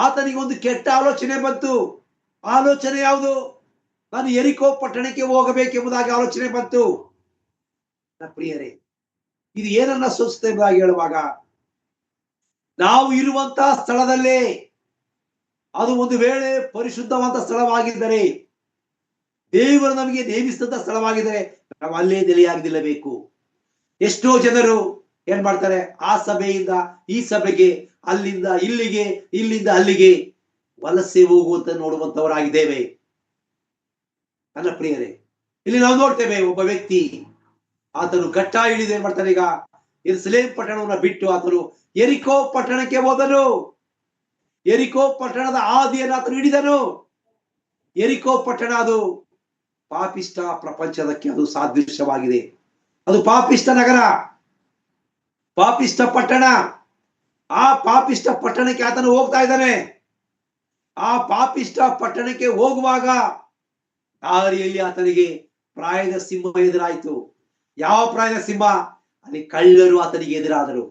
ಆತನಿಗೆ ಒಂದು ಕೆಟ್ಟ ಆಲೋಚನೆ ಬಂತು. ಆಲೋಚನೆ ಯಾವುದು? ನಾನು ಯೆರಿಕೋ ಪಟ್ಟಣಕ್ಕೆ ಹೋಗಬೇಕೆಂಬುದಾಗಿ ಆಲೋಚನೆ ಬಂತು. ಪ್ರಿಯರೇ, ಇದು ಏನನ್ನ ಸೂಚಿಸುತ್ತೆ ಎಂಬುದಾಗಿ ಹೇಳುವಾಗ, ನಾವು ಇರುವಂತಹ ಸ್ಥಳದಲ್ಲೇ ಅದು ಒಂದು ವೇಳೆ ಪರಿಶುದ್ಧವಾದ ಸ್ಥಳವಾಗಿದ್ದರೆ, ದೇವರು ನಮಗೆ ನೇಮಿಸಿದಂತ ಸ್ಥಳವಾಗಿದ್ದರೆ ನಾವು ಅಲ್ಲೇ ನೆಲೆಯಾಗಿ ನಿಲ್ಲಬೇಕು. ಎಷ್ಟೋ ಜನರು ಏನ್ ಮಾಡ್ತಾರೆ, ಆ ಸಭೆಯಿಂದ ಈ ಸಭೆಗೆ, ಅಲ್ಲಿಂದ ಇಲ್ಲಿಗೆ, ಇಲ್ಲಿಂದ ಅಲ್ಲಿಗೆ ವಲಸೆ ಹೋಗುವಂತ ನೋಡುವಂತವರಾಗಿದ್ದೇವೆ. ನನ್ನ ಪ್ರಿಯರೇ, ಇಲ್ಲಿ ನಾವು ನೋಡ್ತೇವೆ, ಒಬ್ಬ ವ್ಯಕ್ತಿ ಆತನು ಘಟ್ಟ ಇಳಿದು ಏನ್ ಮಾಡ್ತಾನೆ, ಈಗ ಯೆರೂಸಲೇಮ್ ಪಟ್ಟಣವನ್ನ ಬಿಟ್ಟು ಆತನು ಯೆರಿಕೋ ಪಟ್ಟಣಕ್ಕೆ ಹೋದನು. ಯೆರಿಕೋ ಪಟ್ಟಣದ ಹಾದಿಯನ್ನು ಆತನು ಹಿಡಿದನು. ಯೆರಿಕೋ ಪಟ್ಟಣ ಅದು ಪಾಪಿಷ್ಟ ಪ್ರಪಂಚದಕ್ಕೆ ಅದು ಸಾದೃಶ್ಯವಾಗಿದೆ. ಅದು ಪಾಪಿಷ್ಟ ನಗರ, ಪಾಪಿಷ್ಟ ಪಟ್ಟಣ. ಆ ಪಾಪಿಷ್ಟ ಪಟ್ಟಣಕ್ಕೆ ಆತನು ಹೋಗ್ತಾ ಇದ್ದಾನೆ. ಆ ಪಾಪಿಷ್ಟ ಪಟ್ಟಣಕ್ಕೆ ಹೋಗುವಾಗ ದಾರಿಯಲ್ಲಿ ಆತನಿಗೆ ಪ್ರಾಯದ ಸಿಂಹ ಎದುರಾಯಿತು. ಯಾವ ಪ್ರಾಯದ ಸಿಂಹ? ಅಲ್ಲಿ ಕಳ್ಳರು ಆತನಿಗೆ ಎದುರಾದರು.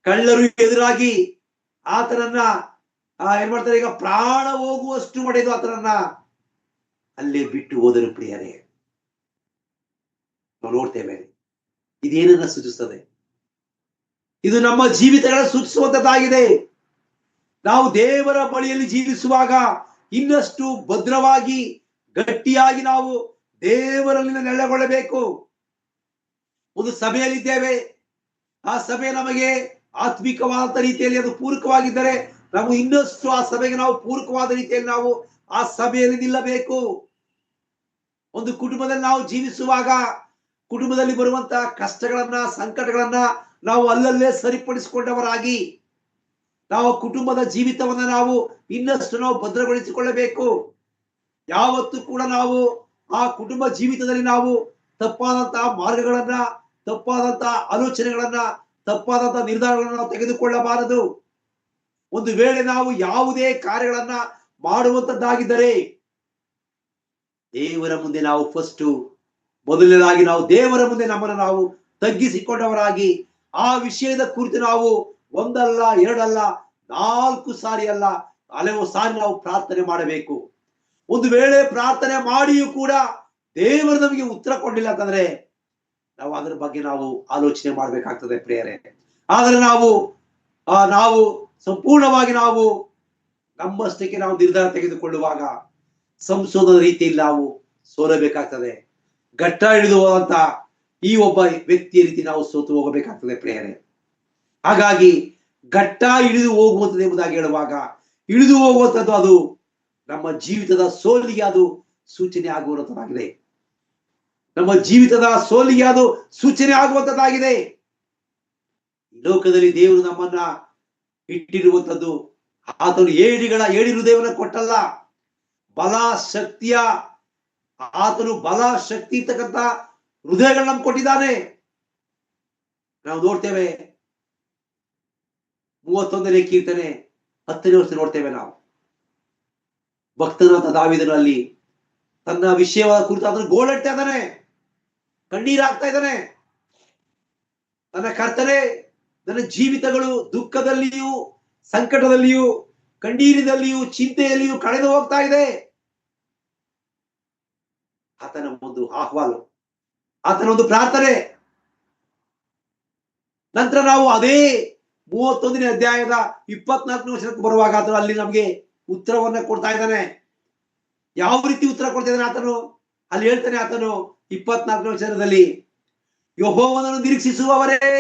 ಕಳ್ಳರು ಎದುರಾಗಿ ಆತನನ್ನ ಏನ್ ಮಾಡ್ತಾರೆ, ಈಗ ಪ್ರಾಣ ಹೋಗುವಷ್ಟು ಹೊಡೆದು ಆತನನ್ನ ಅಲ್ಲೇ ಬಿಟ್ಟು ಹೋದರು. ಪ್ರಿಯರೇ, ನಾವು ನೋಡ್ತೇವೆ, ಇದೇನನ್ನ ಸೂಚಿಸ್ತದೆ? ಇದು ನಮ್ಮ ಜೀವಿತಗಳ ಸೂಚಿಸುವಂತದ್ದಾಗಿದೆ. ನಾವು ದೇವರ ಬಳಿಯಲ್ಲಿ ಜೀವಿಸುವಾಗ ಇನ್ನಷ್ಟು ಭದ್ರವಾಗಿ, ಗಟ್ಟಿಯಾಗಿ ನಾವು ದೇವರಲ್ಲಿ ನೆಲೆಗೊಳ್ಳಬೇಕು. ಒಂದು ಸಭೆಯಲ್ಲಿದ್ದೇವೆ, ಆ ಸಭೆ ನಮಗೆ ಆತ್ಮಿಕವಾದ ರೀತಿಯಲ್ಲಿ ಅದು ಪೂರಕವಾಗಿದ್ದರೆ ನಾವು ಇನ್ನಷ್ಟು ಆ ಸಭೆಗೆ ನಾವು ಪೂರಕವಾದ ರೀತಿಯಲ್ಲಿ ನಾವು ಆ ಸಭೆಯಲ್ಲಿ ನಿಲ್ಲಬೇಕು. ಒಂದು ಕುಟುಂಬದಲ್ಲಿ ನಾವು ಜೀವಿಸುವಾಗ ಕುಟುಂಬದಲ್ಲಿ ಬರುವಂತಹ ಕಷ್ಟಗಳನ್ನ, ಸಂಕಟಗಳನ್ನ ನಾವು ಅಲ್ಲಲ್ಲೇ ಸರಿಪಡಿಸಿಕೊಂಡವರಾಗಿ ನಾವು ಕುಟುಂಬದ ಜೀವಿತವನ್ನ ನಾವು ಇನ್ನಷ್ಟು ನಾವು ಭದ್ರಗೊಳಿಸಿಕೊಳ್ಳಬೇಕು. ಯಾವತ್ತೂ ಕೂಡ ನಾವು ಆ ಕುಟುಂಬ ಜೀವಿತದಲ್ಲಿ ನಾವು ತಪ್ಪಾದಂತಹ ಮಾರ್ಗಗಳನ್ನ, ತಪ್ಪಾದಂತಹ ಆಲೋಚನೆಗಳನ್ನ, ತಪ್ಪಾದಂತಹ ನಿರ್ಧಾರಗಳನ್ನ ನಾವು ತೆಗೆದುಕೊಳ್ಳಬಾರದು. ಒಂದು ವೇಳೆ ನಾವು ಯಾವುದೇ ಕಾರ್ಯಗಳನ್ನ ಮಾಡುವಂತದ್ದಾಗಿದ್ದರೆ ದೇವರ ಮುಂದೆ ನಾವು ಮೊದಲನೇದಾಗಿ ನಾವು ದೇವರ ಮುಂದೆ ನಮ್ಮನ್ನು ನಾವು ತಗ್ಗಿಸಿಕೊಂಡವರಾಗಿ ಆ ವಿಷಯದ ಕುರಿತು ನಾವು ಒಂದಲ್ಲ, ಎರಡಲ್ಲ, 4 ಸಾರಿ ಅಲ್ಲ, ಹಲವು ಸಾರಿ ನಾವು ಪ್ರಾರ್ಥನೆ ಮಾಡಬೇಕು. ಒಂದು ವೇಳೆ ಪ್ರಾರ್ಥನೆ ಮಾಡಿಯೂ ಕೂಡ ದೇವರು ನಮಗೆ ಉತ್ತರ ಕೊಡಲಿಲ್ಲ ಅಂತಂದ್ರೆ ನಾವು ಅದರ ಬಗ್ಗೆ ನಾವು ಆಲೋಚನೆ ಮಾಡ್ಬೇಕಾಗ್ತದೆ ಪ್ರಿಯರೇ. ಆದರೆ ನಾವು ಸಂಪೂರ್ಣವಾಗಿ ನಾವು ನಮ್ಮಷ್ಟಕ್ಕೆ ನಾವು ನಿರ್ಧಾರ ತೆಗೆದುಕೊಳ್ಳುವಾಗ ಸಂಶೋಧನ ರೀತಿಯಲ್ಲಿ ನಾವು ಸೋಲಬೇಕಾಗ್ತದೆ. ಘಟ್ಟ ಹಿಡಿದು ಹೋದಂತ ಈ ಒಬ್ಬ ವ್ಯಕ್ತಿಯ ರೀತಿ ನಾವು ಸೋತು ಹೋಗಬೇಕಾಗ್ತದೆ ಪ್ರಿಯರೇ. ಹಾಗಾಗಿ ಘಟ್ಟ ಇಳಿದು ಹೋಗುವಂಥದ್ದು ಎಂಬುದಾಗಿ ಹೇಳುವಾಗ, ಇಳಿದು ಹೋಗುವಂಥದ್ದು ಅದು ನಮ್ಮ ಜೀವಿತದ ಸೋಲಿಗೆ ಅದು ಸೂಚನೆ ಆಗುವಂಥದ್ದಾಗಿದೆ. ನಮ್ಮ ಜೀವಿತದ ಸೋಲಿಗೆ ಅದು ಸೂಚನೆ ಆಗುವಂಥದ್ದಾಗಿದೆ. ಈ ಲೋಕದಲ್ಲಿ ದೇವರು ನಮ್ಮನ್ನ ಇಟ್ಟಿರುವಂಥದ್ದು ಆತನು ಏಡಿ ಹೃದಯವನ್ನು ಕೊಟ್ಟಲ್ಲ, ಬಲ ಶಕ್ತಿಯ ಆತನು ಬಲ ಶಕ್ತಿ ಇರ್ತಕ್ಕಂಥ ಹೃದಯಗಳನ್ನ ನಮ್ಗೆ ಕೊಟ್ಟಿದ್ದಾನೆ. ನಾವು ನೋಡ್ತೇವೆ 31ನೇ ಕೀರ್ತನೆ 10ನೇ ವರ್ಷ ನೋಡ್ತೇವೆ ನಾವು. ಭಕ್ತನಾದ ದಾವೀದನಲ್ಲಿ ತನ್ನ ವಿಷಯವಾದ ಕುರಿತು ಅದನ್ನು ಗೋಳಾಡ್ತಾ ಇದ್ದಾನೆ, ಕಣ್ಣೀರಾಗ್ತಾ ಇದ್ದಾನೆ. ನನ್ನ ಕರ್ತನೆ, ನನ್ನ ಜೀವಿತಗಳು ದುಃಖದಲ್ಲಿಯೂ ಸಂಕಟದಲ್ಲಿಯೂ ಕಣ್ಣೀರಿನಲ್ಲಿಯೂ ಚಿಂತೆಯಲ್ಲಿಯೂ ಕಳೆದು ಹೋಗ್ತಾ ಇದೆ. ಆತನ ಒಂದು ಆಹ್ವಾನ, ಆತನ ಒಂದು ಪ್ರಾರ್ಥನೆ. ನಂತರ ನಾವು ಅದೇ 31ನೇ ಅಧ್ಯಾಯದ 24ನೇ ವರ್ಷಕ್ಕೆ ಬರುವಾಗ ಆತನು ಅಲ್ಲಿ ನಮಗೆ ಉತ್ತರವನ್ನ ಕೊಡ್ತಾ ಇದ್ದಾನೆ. ಯಾವ ರೀತಿ ಉತ್ತರ ಕೊಡ್ತಾ ಇದ್ದಾನೆ ಆತನು? ಅಲ್ಲಿ ಹೇಳ್ತಾನೆ ಆತನು 24ನೇ ವಚನದಲ್ಲಿ, ಯೆಹೋವನನ್ನು ನಿರೀಕ್ಷಿಸುವವರೇ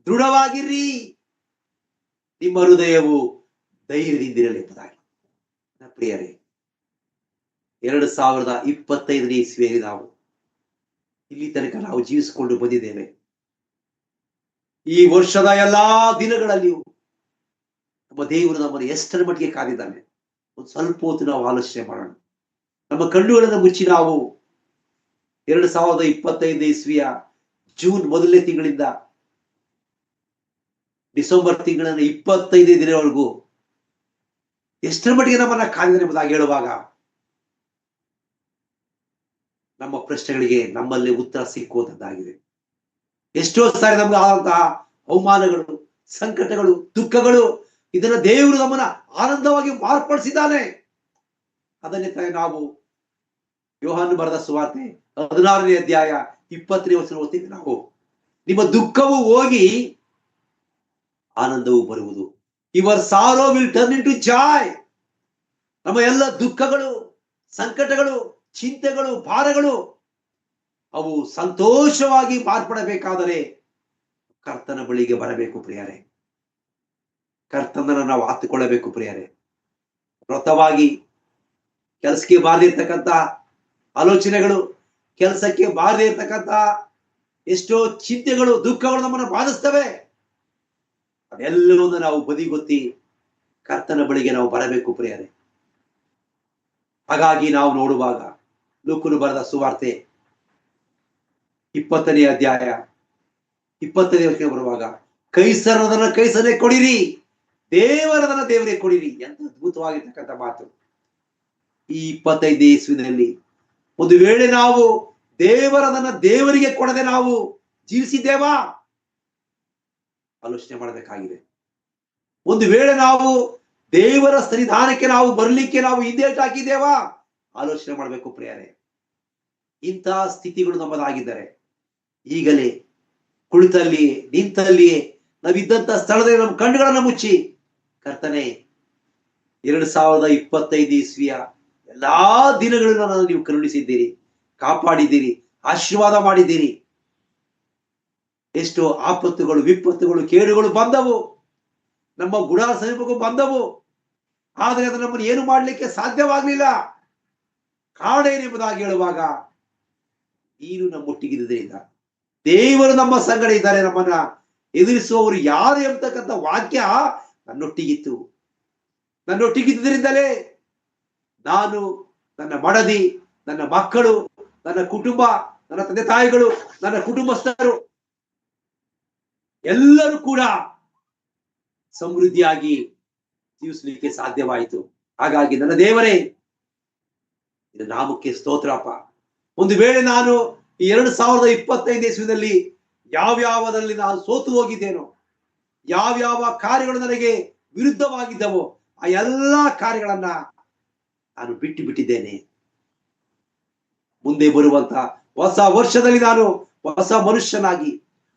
ದೃಢವಾಗಿರ್ರಿ, ನಿಮ್ಮ ಹೃದಯವು ಧೈರ್ಯದಿಂದಿರಲಿ ಎಂಬುದಾಗಿ. ಪ್ರಿಯರೇ, 2025ನೇ ಇಸ್ವಿಯಲ್ಲಿ ನಾವು ಇಲ್ಲಿ ತನಕ ನಾವು ಜೀವಿಸಿಕೊಂಡು ಬಂದಿದ್ದೇವೆ. ಈ ವರ್ಷದ ಎಲ್ಲಾ ದಿನಗಳಲ್ಲಿಯೂ ನಮ್ಮ ದೇವರು ನಮ್ಮನ್ನು ಎಷ್ಟರ ಮಟ್ಟಿಗೆ ಕಾದಿದ್ದಾನೆ ಒಂದು ಸ್ವಲ್ಪ ಹೊತ್ತು ನಾವು ಆಲೋಚನೆ ಮಾಡೋಣ. ನಮ್ಮ ಕಣ್ಣುಗಳನ್ನು ಮುಚ್ಚಿ ನಾವು 2025ನೇ ಇಸ್ವಿಯ ಜೂನ್ 1ನೇ ತಿಂಗಳಿಂದ ಡಿಸೆಂಬರ್ ತಿಂಗಳ 25ನೇ ದಿನವರೆಗೂ ಎಷ್ಟರ ಮಟ್ಟಿಗೆ ನಮ್ಮನ್ನ ಕಾದಿದ್ದಾನೆ ಎಂಬುದಾಗಿ ಹೇಳುವಾಗ ನಮ್ಮ ಪ್ರಶ್ನೆಗಳಿಗೆ ನಮ್ಮಲ್ಲಿ ಉತ್ತರ ಸಿಕ್ಕುವಂತದ್ದಾಗಿದೆ. ಎಷ್ಟೋ ಸಾರಿ ನಮ್ಗೆ ಆದಂತಹ ಅವಮಾನಗಳು, ಸಂಕಟಗಳು, ದುಃಖಗಳು, ಇದನ್ನ ದೇವರು ನಮ್ಮನ್ನ ಆನಂದವಾಗಿ ಮಾರ್ಪಡಿಸಿದ್ದಾನೆ. ಅದನ್ನೇ ನಾವು ಯೋಹಾನ ಬರೆದ ಸುವಾರ್ತೆ 16ನೇ ಅಧ್ಯಾಯ 20ನೇ ವಚನ ಓದ್ತೀವಿ ನಾವು. ನಿಮ್ಮ ದುಃಖವು ಹೋಗಿ ಆನಂದವು ಬರುವುದು. Your sorrow will turn into joy. ನಮ್ಮ ಎಲ್ಲ ದುಃಖಗಳು, ಸಂಕಟಗಳು, ಚಿಂತೆಗಳು, ಭಾರಗಳು ಅವು ಸಂತೋಷವಾಗಿ ಮಾರ್ಪಡಬೇಕಾದರೆ ಕರ್ತನ ಬಳಿಗೆ ಬರಬೇಕು ಪ್ರಿಯರೇ. ಕರ್ತನನ್ನು ನಾವು ಆತುಕೊಳ್ಳಬೇಕು ಪ್ರಿಯರೇ. ವ್ರತವಾಗಿ ಕೆಲಸಕ್ಕೆ ಬಾರದೇ ಇರ್ತಕ್ಕಂಥ ಆಲೋಚನೆಗಳು, ಕೆಲಸಕ್ಕೆ ಬಾರದೇ ಇರ್ತಕ್ಕಂಥ ಎಷ್ಟೋ ಚಿಂತೆಗಳು, ದುಃಖಗಳು ನಮ್ಮನ್ನು ಬಾಧಿಸ್ತವೆ. ಅದೆಲ್ಲವನ್ನು ನಾವು ಬದಿಗೊತ್ತಿ ಕರ್ತನ ಬಳಿಗೆ ನಾವು ಬರಬೇಕು ಪ್ರಿಯರೇ. ಹಾಗಾಗಿ ನಾವು ನೋಡುವಾಗ ಲೂಕನು ಬರೆದ ಸುವಾರ್ತೆ 20ನೇ ಅಧ್ಯಾಯ 20ನೇ ವರ್ಷಕ್ಕೆ ಬರುವಾಗ, ಕೈಸರದನ್ನ ಕೈಸರೇ ಕೊಡಿರಿ, ದೇವರದನ್ನ ದೇವರೇ ಕೊಡಿರಿ. ಎಂತ ಅದ್ಭುತವಾಗಿರ್ತಕ್ಕಂಥ ಮಾತು. ಈ 25ನೇ ಇಸ್ವಿನಲ್ಲಿ ಒಂದು ವೇಳೆ ನಾವು ದೇವರದನ್ನ ದೇವರಿಗೆ ಕೊಡದೆ ನಾವು ಜೀವಿಸಿದ್ದೇವಾ? ಆಲೋಚನೆ ಮಾಡಬೇಕಾಗಿದೆ. ಒಂದು ವೇಳೆ ನಾವು ದೇವರ ಸನ್ನಿಧಾನಕ್ಕೆ ನಾವು ಬರಲಿಕ್ಕೆ ನಾವು ಹಿಂದೇಟು ಹಾಕಿದ್ದೇವಾ? ಆಲೋಚನೆ ಮಾಡಬೇಕು ಪ್ರಿಯರೇ. ಇಂತಹ ಸ್ಥಿತಿಗಳು ನಮ್ಮದಾಗಿದ್ದರೆ ಈಗಲೇ ಕುಳಿತಲ್ಲಿಯೇ ನಿಂತಲ್ಲಿಯೇ ನಾವಿದ್ದಂತ ಸ್ಥಳದಲ್ಲಿ ನಮ್ಮ ಕಣ್ಣುಗಳನ್ನು ಮುಚ್ಚಿ, ಕರ್ತನೆ 2025 ಇಸ್ವಿಯ ಎಲ್ಲಾ ದಿನಗಳನ್ನು ನಾನು ನೀವು ಕರುಣಿಸಿದ್ದೀರಿ, ಕಾಪಾಡಿದ್ದೀರಿ, ಆಶೀರ್ವಾದ ಮಾಡಿದ್ದೀರಿ. ಎಷ್ಟೋ ಆಪತ್ತುಗಳು, ವಿಪತ್ತುಗಳು, ಕೇಡುಗಳು ಬಂದವು, ನಮ್ಮ ಗುಡಾರ ಸಮೀಪಕ್ಕೂ ಬಂದವು. ಆದರೆ ಅದು ನಮ್ಮನ್ನು ಏನು ಮಾಡಲಿಕ್ಕೆ ಸಾಧ್ಯವಾಗಲಿಲ್ಲ. ಕಾರಣ ಏನೆಂಬುದಾಗಿ ಹೇಳುವಾಗ, ನೀನು ನಮ್ಮೊಟ್ಟಿಗಿದ್ದರಿಂದ, ದೇವರು ನಮ್ಮ ಸಂಗಡ ಇದ್ದಾರೆ, ನಮ್ಮನ್ನ ಎದುರಿಸುವವರು ಯಾರು ಎಂಬತಕ್ಕಂಥ ವಾಕ್ಯ ನನ್ನೊಟ್ಟಿಗಿತ್ತು. ನನ್ನೊಟ್ಟಿಗಿದ್ದರಿಂದಲೇ ನಾನು, ನನ್ನ ಮಡದಿ, ನನ್ನ ಮಕ್ಕಳು, ನನ್ನ ಕುಟುಂಬ, ನನ್ನ ತಂದೆ ತಾಯಿಗಳು, ನನ್ನ ಕುಟುಂಬಸ್ಥರು ಎಲ್ಲರೂ ಕೂಡ ಸಮೃದ್ಧಿಯಾಗಿ ಜೀವಿಸಲಿಕ್ಕೆ ಸಾಧ್ಯವಾಯಿತು. ಹಾಗಾಗಿ ನನ್ನ ದೇವರೇ, ಇದು ನಾಮಕ್ಕೆ ಸ್ತೋತ್ರಪ್ಪ. ಒಂದು ವೇಳೆ ನಾನು ಈ 2025 ಇಸ್ವಿನಲ್ಲಿ ಯಾವ್ಯಾವದಲ್ಲಿ ನಾನು ಸೋತು ಹೋಗಿದ್ದೇನೋ, ಯಾವ್ಯಾವ ಕಾರ್ಯಗಳು ನನಗೆ ವಿರುದ್ಧವಾಗಿದ್ದವೋ ಆ ಎಲ್ಲಾ ಕಾರ್ಯಗಳನ್ನ ನಾನು ಬಿಟ್ಟು ಬಿಟ್ಟಿದ್ದೇನೆ. ಮುಂದೆ ಬರುವಂತ ಹೊಸ ವರ್ಷದಲ್ಲಿ ನಾನು ಹೊಸ ಮನುಷ್ಯನಾಗಿ,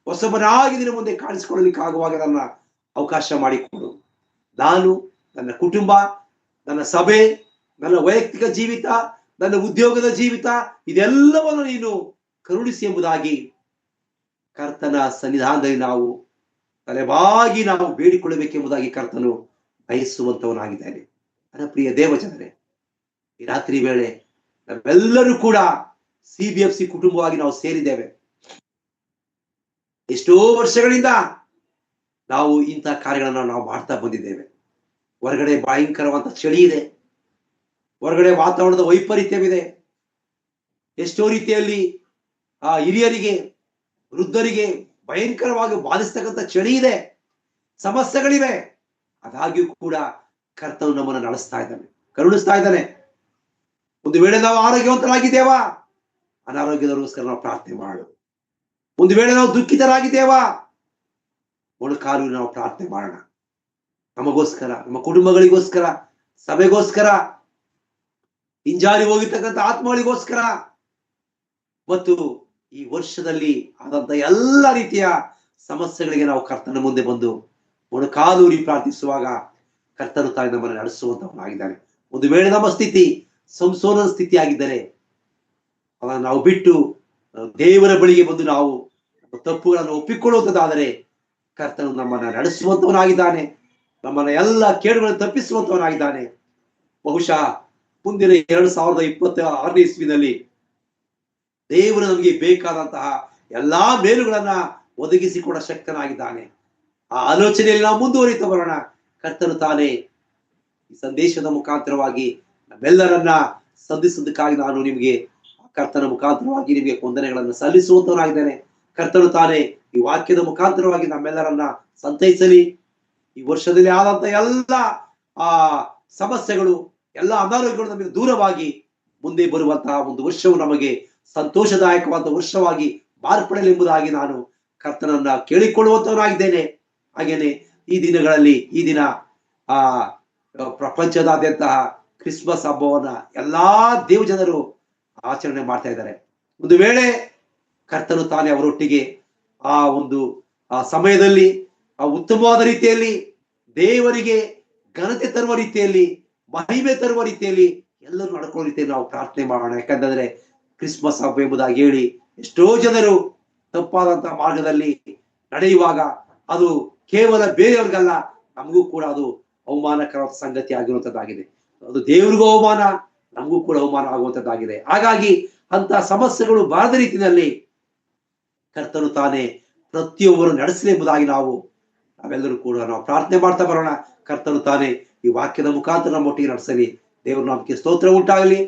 ಹೊಸಬನಾಗಿ ನಿನ್ನ ಮುಂದೆ ಕಾಣಿಸಿಕೊಳ್ಳಲಿಕ್ಕೆ ಆಗುವಾಗ ನನ್ನ ಅವಕಾಶ ಮಾಡಿಕೊಡು. ನಾನು, ನನ್ನ ಕುಟುಂಬ, ನನ್ನ ಸಭೆ, ನನ್ನ ವೈಯಕ್ತಿಕ ಜೀವಿತ, ನನ್ನ ಉದ್ಯೋಗದ ಜೀವಿತ, ಇದೆಲ್ಲವನ್ನು ನೀನು ಕರುಣಿಸಿ ಎಂಬುದಾಗಿ ಕರ್ತನ ಸನ್ನಿಧಾನದಲ್ಲಿ ನಾವು ತಲೆಬಾಗಿ ನಾವು ಬೇಡಿಕೊಳ್ಳಬೇಕೆಂಬುದಾಗಿ ಕರ್ತನು ಬಯಸುವಂತವನಾಗಿದ್ದಾನೆ. ನನ್ನ ಪ್ರಿಯ ದೇವಜನರೇ, ಈ ರಾತ್ರಿ ವೇಳೆ ನಾವೆಲ್ಲರೂ ಕೂಡ CBFC ಕುಟುಂಬವಾಗಿ ನಾವು ಸೇರಿದ್ದೇವೆ. ಎಷ್ಟೋ ವರ್ಷಗಳಿಂದ ನಾವು ಇಂತಹ ಕಾರ್ಯಗಳನ್ನ ನಾವು ಮಾಡ್ತಾ ಬಂದಿದ್ದೇವೆ. ಹೊರಗಡೆ ಭಯಂಕರವಾದ ಚಳಿ ಇದೆ, ಹೊರಗಡೆ ವಾತಾವರಣದ ವೈಪರೀತ್ಯವಿದೆ. ಎಷ್ಟೋ ರೀತಿಯಲ್ಲಿ ಹಿರಿಯರಿಗೆ, ವೃದ್ಧರಿಗೆ ಭಯಂಕರವಾಗಿ ಬಾಧಿಸ್ತಕ್ಕಂಥ ಚಳಿ ಇದೆ, ಸಮಸ್ಯೆಗಳಿವೆ. ಆದಾಗ್ಯೂ ಕೂಡ ಕರ್ತನು ನಮ್ಮನ್ನು ನಡೆಸ್ತಾ ಇದ್ದಾನೆ, ಕರುಣಿಸ್ತಾ ಇದ್ದಾನೆ. ಒಂದು ವೇಳೆ ನಾವು ಆರೋಗ್ಯವಂತರಾಗಿದ್ದೇವಾ, ಅನಾರೋಗ್ಯದವರಿಗೋಸ್ಕರ ನಾವು ಪ್ರಾರ್ಥನೆ ಮಾಡು. ಒಂದು ವೇಳೆ ನಾವು ದುಃಖಿತರಾಗಿದ್ದೇವಾ, ಮೊಣಕಾಲು ನಾವು ಪ್ರಾರ್ಥನೆ ಮಾಡೋಣ. ನಮಗೋಸ್ಕರ, ನಮ್ಮ ಕುಟುಂಬಗಳಿಗೋಸ್ಕರ, ಸಭೆಗೋಸ್ಕರ, ಹಿಂಜಾರಿ ಹೋಗಿರ್ತಕ್ಕಂಥ ಆತ್ಮಗಳಿಗೋಸ್ಕರ, ಮತ್ತು ಈ ವರ್ಷದಲ್ಲಿ ಆದಂತ ಎಲ್ಲ ರೀತಿಯ ಸಮಸ್ಯೆಗಳಿಗೆ ನಾವು ಕರ್ತನ ಮುಂದೆ ಬಂದು ಮೊಣಕಾಲೂರಿ ಪ್ರಾರ್ಥಿಸುವಾಗ ಕರ್ತನು ತಾಯಿ ನಮ್ಮನ್ನು ನಡೆಸುವಂತವನಾಗಿದ್ದಾನೆ. ಒಂದು ವೇಳೆ ನಮ್ಮ ಸ್ಥಿತಿ ಸಂಸೋನದ ಸ್ಥಿತಿ ಆಗಿದ್ದರೆ ಅದನ್ನು ನಾವು ಬಿಟ್ಟು ದೇವರ ಬಳಿಗೆ ಬಂದು ನಾವು ತಪ್ಪುಗಳನ್ನು ಒಪ್ಪಿಕೊಳ್ಳುವಂತದ್ದಾದರೆ ಕರ್ತನು ನಮ್ಮನ್ನ ನಡೆಸುವಂತವನಾಗಿದ್ದಾನೆ, ನಮ್ಮನ್ನ ಎಲ್ಲ ಕೇಡುಗಳನ್ನು ತಪ್ಪಿಸುವಂತವನಾಗಿದ್ದಾನೆ. ಬಹುಶಃ ಮುಂದಿನ 2026ನೇ ಇಸ್ವಿನಲ್ಲಿ ದೇವರು ನಮಗೆ ಬೇಕಾದಂತಹ ಎಲ್ಲಾ ಮೇಲುಗಳನ್ನ ಒದಗಿಸಿಕೊಡ ಶಕ್ತನಾಗಿದ್ದಾನೆ. ಆ ಆಲೋಚನೆಯಲ್ಲಿ ನಾವು ಮುಂದುವರಿತಾ ಬರೋಣ. ಕರ್ತನು ತಾನೇ ಈ ಸಂದೇಶದ ಮುಖಾಂತರವಾಗಿ ನಮ್ಮೆಲ್ಲರನ್ನ ಸಂಧಿಸುವುದಕ್ಕಾಗಿ ನಾನು ನಿಮಗೆ ಕರ್ತನ ಮುಖಾಂತರವಾಗಿ ನಿಮಗೆ ವಂದನೆಗಳನ್ನು ಸಲ್ಲಿಸುವಂತವನಾಗಿದ್ದೇನೆ. ಕರ್ತನು ತಾನೇ ಈ ವಾಕ್ಯದ ಮುಖಾಂತರವಾಗಿ ನಮ್ಮೆಲ್ಲರನ್ನ ಸಂತೈಸಲಿ. ಈ ವರ್ಷದಲ್ಲಿ ಆದಂತ ಎಲ್ಲ ಸಮಸ್ಯೆಗಳು, ಎಲ್ಲ ಅನಾರೋಗ್ಯಗಳು ನಮಗೆ ದೂರವಾಗಿ ಮುಂದೆ ಬರುವಂತಹ ಒಂದು ವರ್ಷವು ನಮಗೆ ಸಂತೋಷದಾಯಕವಾದ ವರ್ಷವಾಗಿ ಮಾರ್ಪಡಲಿ ಎಂಬುದಾಗಿ ನಾನು ಕರ್ತನನ್ನ ಕೇಳಿಕೊಳ್ಳುವಂತವನಾಗಿದ್ದೇನೆ. ಹಾಗೇನೆ ಈ ದಿನಗಳಲ್ಲಿ, ಈ ದಿನ ಪ್ರಪಂಚದಾದ್ಯಂತಹ ಕ್ರಿಸ್ಮಸ್ ಹಬ್ಬವನ್ನ ಎಲ್ಲಾ ದೇವಜನರು ಆಚರಣೆ ಮಾಡ್ತಾ ಇದ್ದಾರೆ. ಒಂದು ವೇಳೆ ಕರ್ತನು ತಾನೇ ಅವರೊಟ್ಟಿಗೆ ಆ ಒಂದು ಸಮಯದಲ್ಲಿ ಉತ್ತಮವಾದ ರೀತಿಯಲ್ಲಿ ದೇವರಿಗೆ ಘನತೆ ತರುವ ರೀತಿಯಲ್ಲಿ, ಮಹಿಮೆ ತರುವ ರೀತಿಯಲ್ಲಿ ಎಲ್ಲರೂ ನಡ್ಕೊಳ್ಳೋ ರೀತಿಯಲ್ಲಿ ನಾವು ಪ್ರಾರ್ಥನೆ ಮಾಡೋಣ. ಯಾಕಂತಂದ್ರೆ ಕ್ರಿಸ್ಮಸ್ ಹಬ್ಬ ಎಂಬುದಾಗಿ ಹೇಳಿ ಎಷ್ಟೋ ಜನರು ತಪ್ಪಾದಂತಹ ಮಾರ್ಗದಲ್ಲಿ ನಡೆಯುವಾಗ ಅದು ಕೇವಲ ಬೇರೆಯವ್ರಿಗಲ್ಲ, ನಮಗೂ ಕೂಡ ಅದು ಅವಮಾನಕರವಾದ ಸಂಗತಿ ಆಗಿರುವಂತದ್ದಾಗಿದೆ. ಅದು ದೇವ್ರಿಗೂ ಅವಮಾನ, ನಮಗೂ ಕೂಡ ಅವಮಾನ ಆಗುವಂತದ್ದಾಗಿದೆ. ಹಾಗಾಗಿ ಅಂತ ಸಮಸ್ಯೆಗಳು ಬಾರದ ರೀತಿಯಲ್ಲಿ ಕರ್ತನು ತಾನೇ ಪ್ರತಿಯೊಬ್ಬರು ನಡೆಸಲಿ ಎಂಬುದಾಗಿ ನಾವೆಲ್ಲರೂ ಕೂಡ ನಾವು ಪ್ರಾರ್ಥನೆ ಮಾಡ್ತಾ ಬರೋಣ. ಕರ್ತನು ತಾನೇ ಈ ವಾಕ್ಯದ ಮುಖಾಂತರ ನಮ್ಮೊಟ್ಟಿಗೆ ನಡೆಸಲಿ. ದೇವರು ನಮಗೆ ಸ್ತೋತ್ರ ಉಂಟಾಗಲಿ.